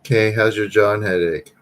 Okay, how's your John headache?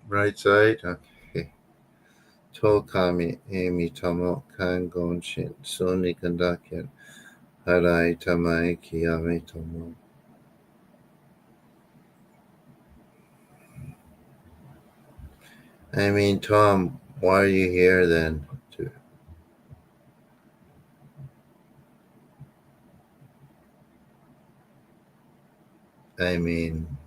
Right side? Okay. Tokami Amy Tomo Kangon Shin Suni Kandaken Harai Tamai Kiyame Tomo. I mean, Tom, why are you here then? I mean,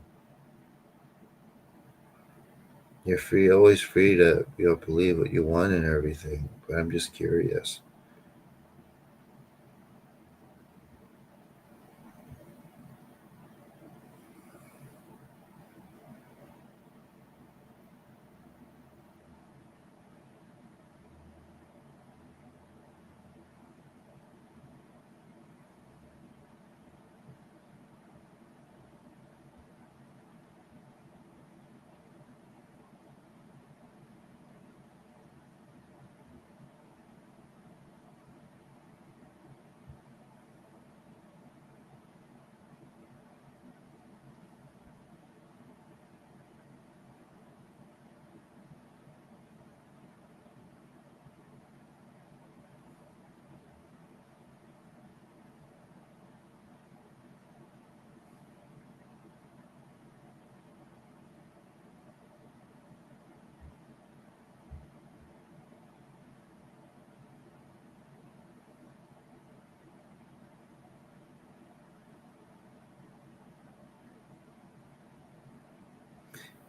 you're free, always free to believe what you want and everything. But I'm just curious.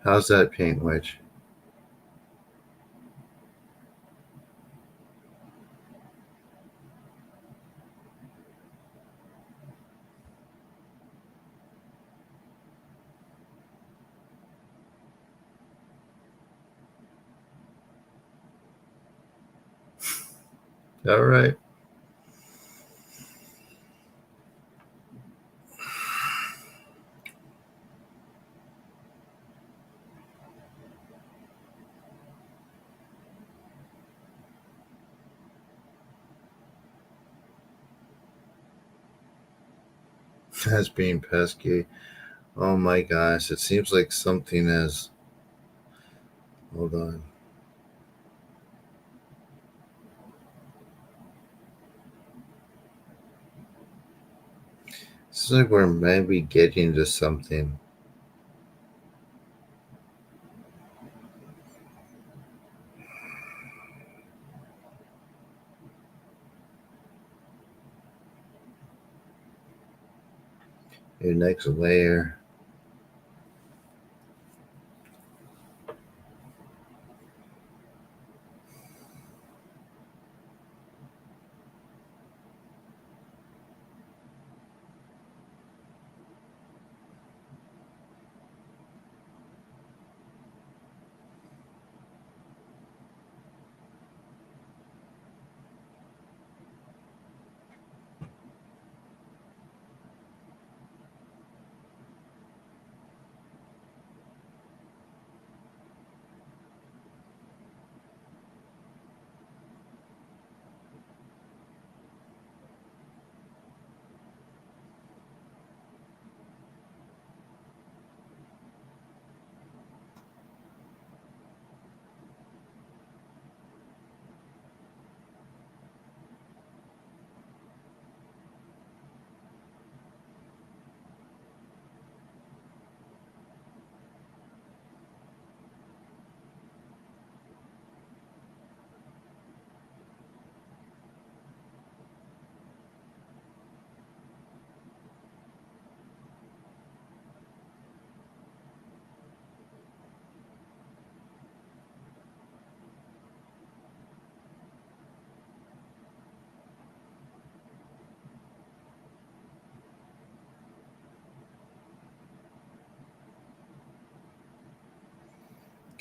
How's that paint witch? All right. That's being pesky. Oh my gosh, it seems like something is. Hold on. It's like we're maybe getting to something. Your next layer.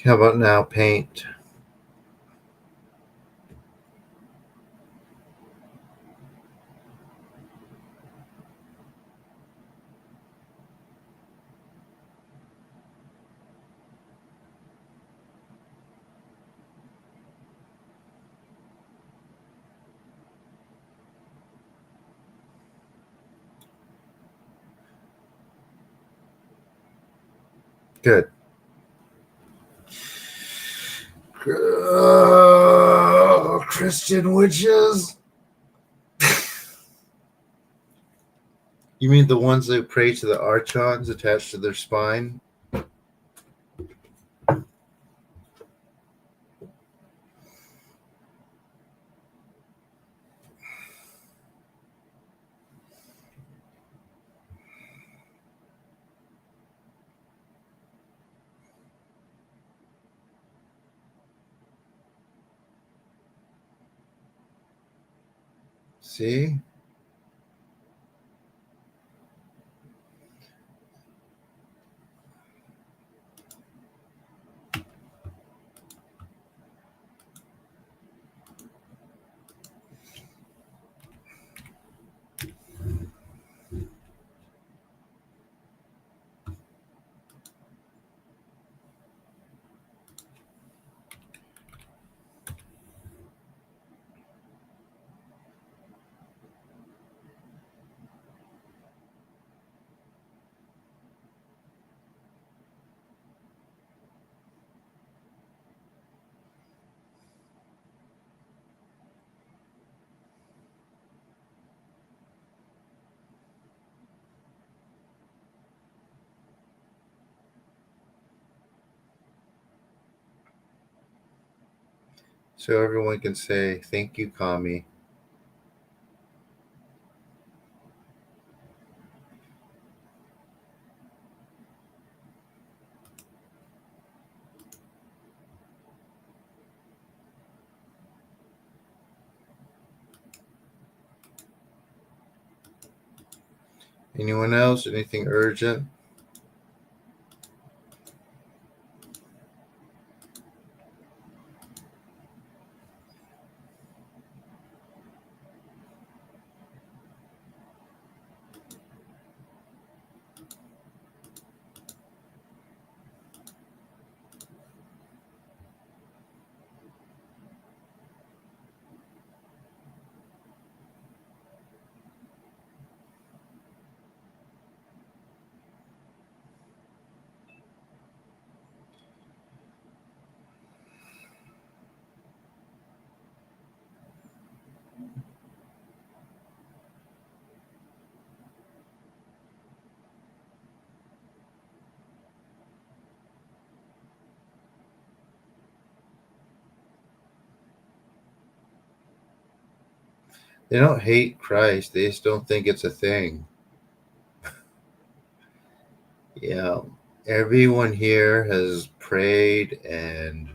How about now, paint? Good. Christian witches? You mean the ones that pray to the archons attached to their spine? See? So everyone can say, thank you, Kami. Anyone else? Anything urgent? They don't hate Christ. They just don't think it's a thing. Yeah. Everyone here has prayed and,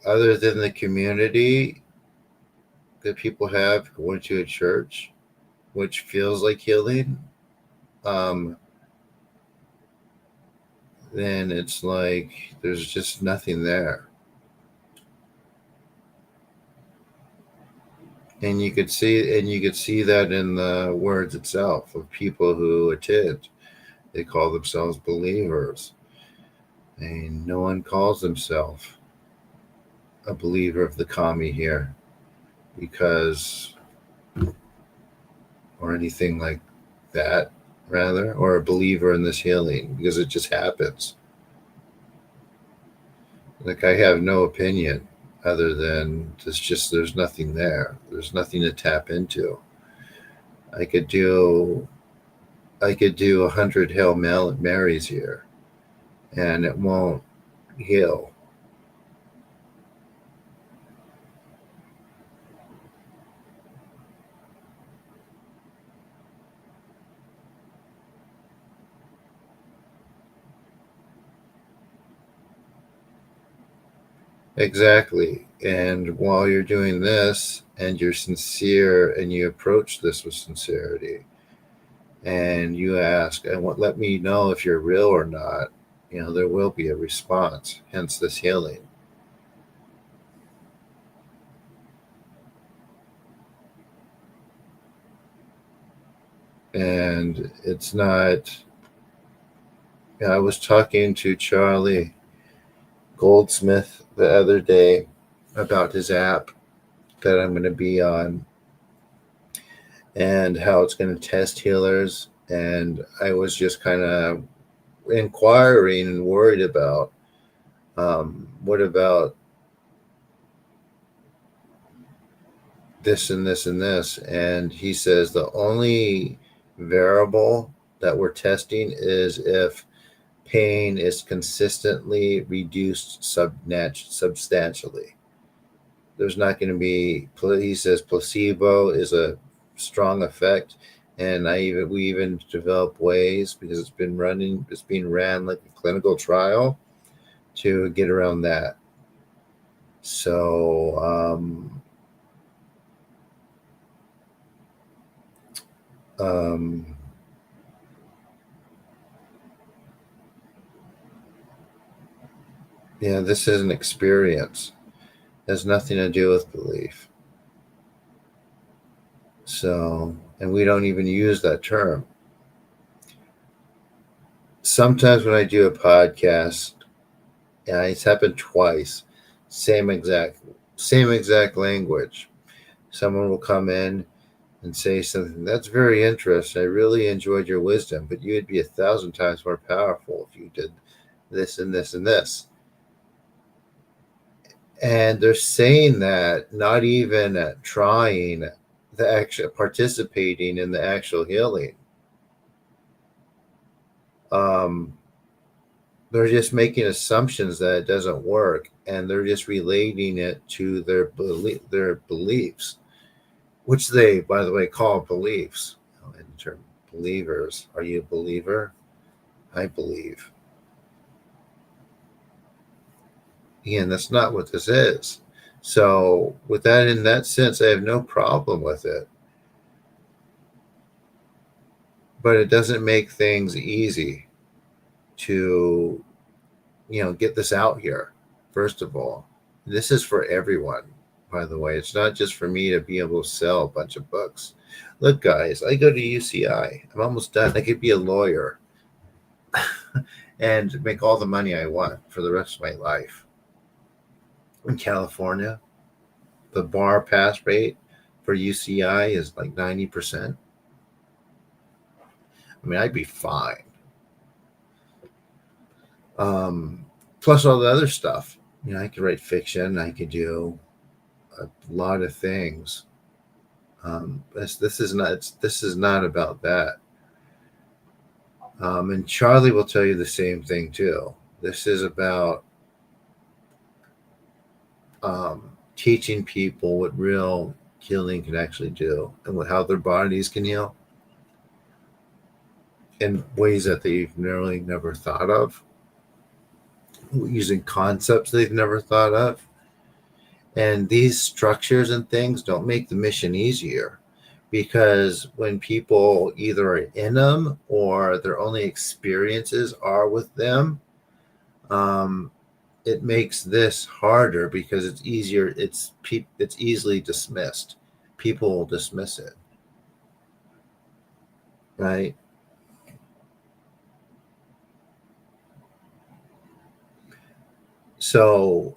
other than the community that people have going to a church, which feels like healing, then it's like there's just nothing there. And you could see that in the words itself of people who attend. They call themselves believers. And no one calls himself a believer of the Kami here because, or anything like that, rather, or a believer in this healing because it just happens. Like, I have no opinion other than there's nothing there. There's nothing to tap into. I could do 100 Hail Marys here and it won't heal. Exactly. And while you're doing this and you're sincere and you approach this with sincerity and you ask, let me know if you're real or not, there will be a response, hence this healing. And it's not, I was talking to Charlie Goldsmith the other day about his app that I'm going to be on and how it's going to test healers. And I was just kind of inquiring and worried about what about this and this and this. And he says the only variable that we're testing is if pain is consistently reduced substantially. There's not going to be, he says placebo is a strong effect. And we even develop ways, because it's being ran like a clinical trial, to get around that. So, yeah, this is an experience. It has nothing to do with belief. So, and we don't even use that term. Sometimes when I do a podcast, and it's happened twice, same exact language. Someone will come in and say something that's very interesting. I really enjoyed your wisdom, but you would be 1,000 times more powerful if you did this and this and this. And they're saying that not even trying the actual participating in the actual healing. They're just making assumptions that it doesn't work, and they're just relating it to their beliefs, which they, by the way, call beliefs. In term believers, are you a believer? I believe. Again, that's not what this is. So, with that, in that sense, I have no problem with it. But it doesn't make things easy to, get this out here. First of all, this is for everyone, by the way. It's not just for me to be able to sell a bunch of books. Look, guys, I go to UCI. I'm almost done. I could be a lawyer and make all the money I want for the rest of my life. In California, the bar pass rate for UCI is like 90%. I mean, I'd be fine. Plus all the other stuff. I could write fiction. I could do a lot of things. This is not about that. And Charlie will tell you the same thing too. This is about teaching people what real healing can actually do, and how their bodies can heal in ways that they've never thought of, using concepts they've never thought of. And these structures and things don't make the mission easier, because when people either are in them or their only experiences are with them, it makes this harder because it's easier. It's easily dismissed. People will dismiss it, right? So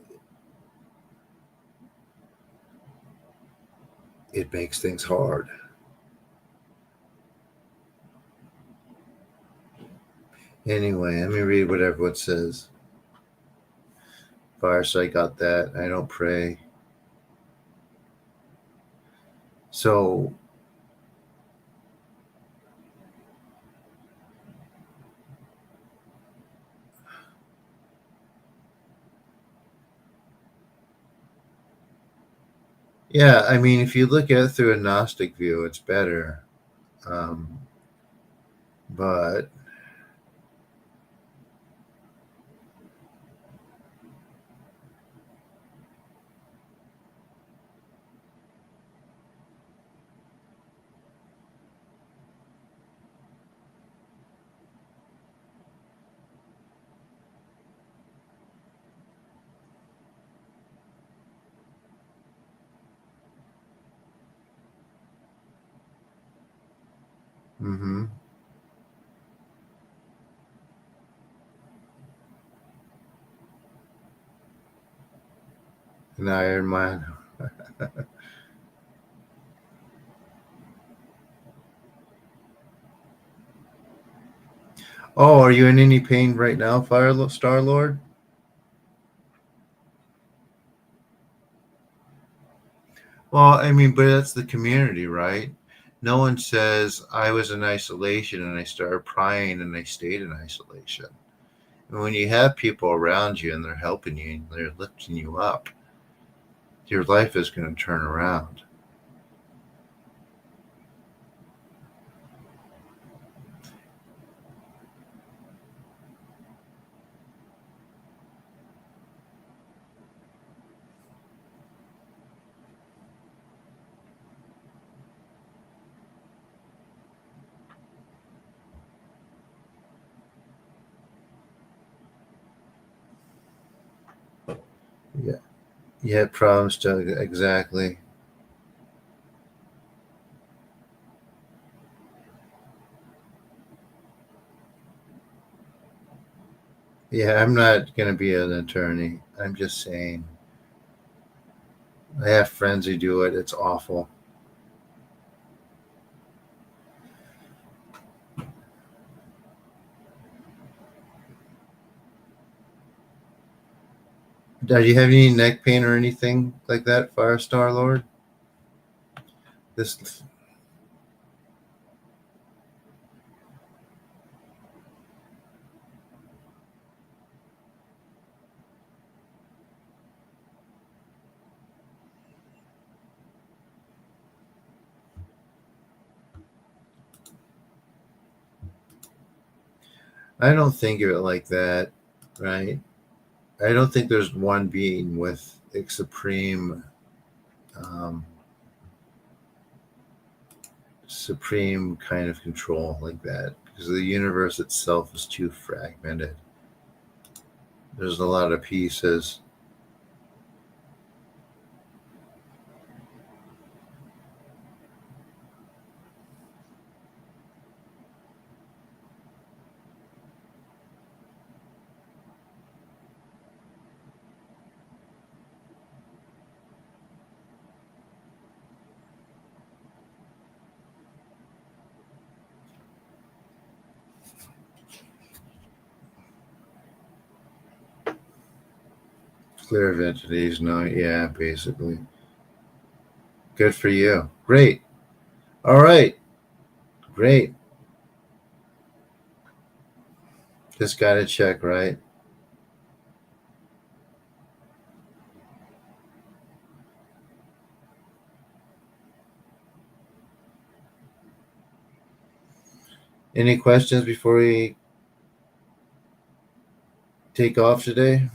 it makes things hard. Anyway, let me read what everyone says. Fireside got that. I don't pray. So yeah, I mean, if you look at it through a Gnostic view, it's better. But an Iron Man. Oh, are you in any pain right now, Star Lord? Well, I mean, but that's the community, right? No one says I was in isolation and I started crying and I stayed in isolation. And when you have people around you and they're helping you and they're lifting you up, your life is going to turn around. Yeah. You had problems to exactly. Yeah, I'm not going to be an attorney. I'm just saying. I have friends who do it. It's awful. Do you have any neck pain or anything like that, Firestar Lord? This, I don't think of it like that, right? I don't think there's one being with a um, supreme kind of control like that because the universe itself is too fragmented. There's a lot of pieces. Clear of entities, no, yeah, basically. Good for you. Great. All right. Great. Just got to check, right? Any questions before we take off today?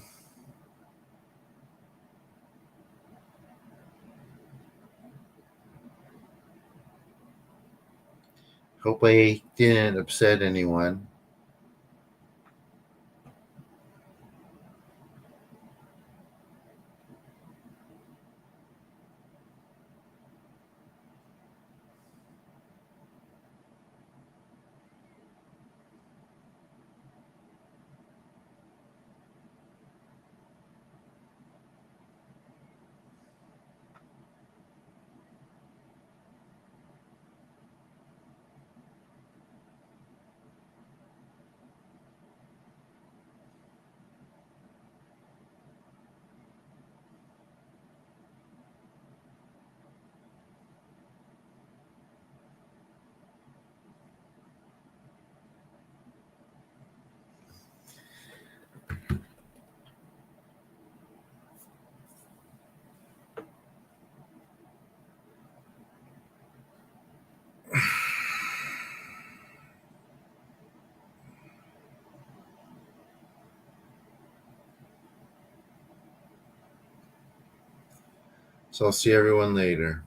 Hope I didn't upset anyone. So I'll see everyone later.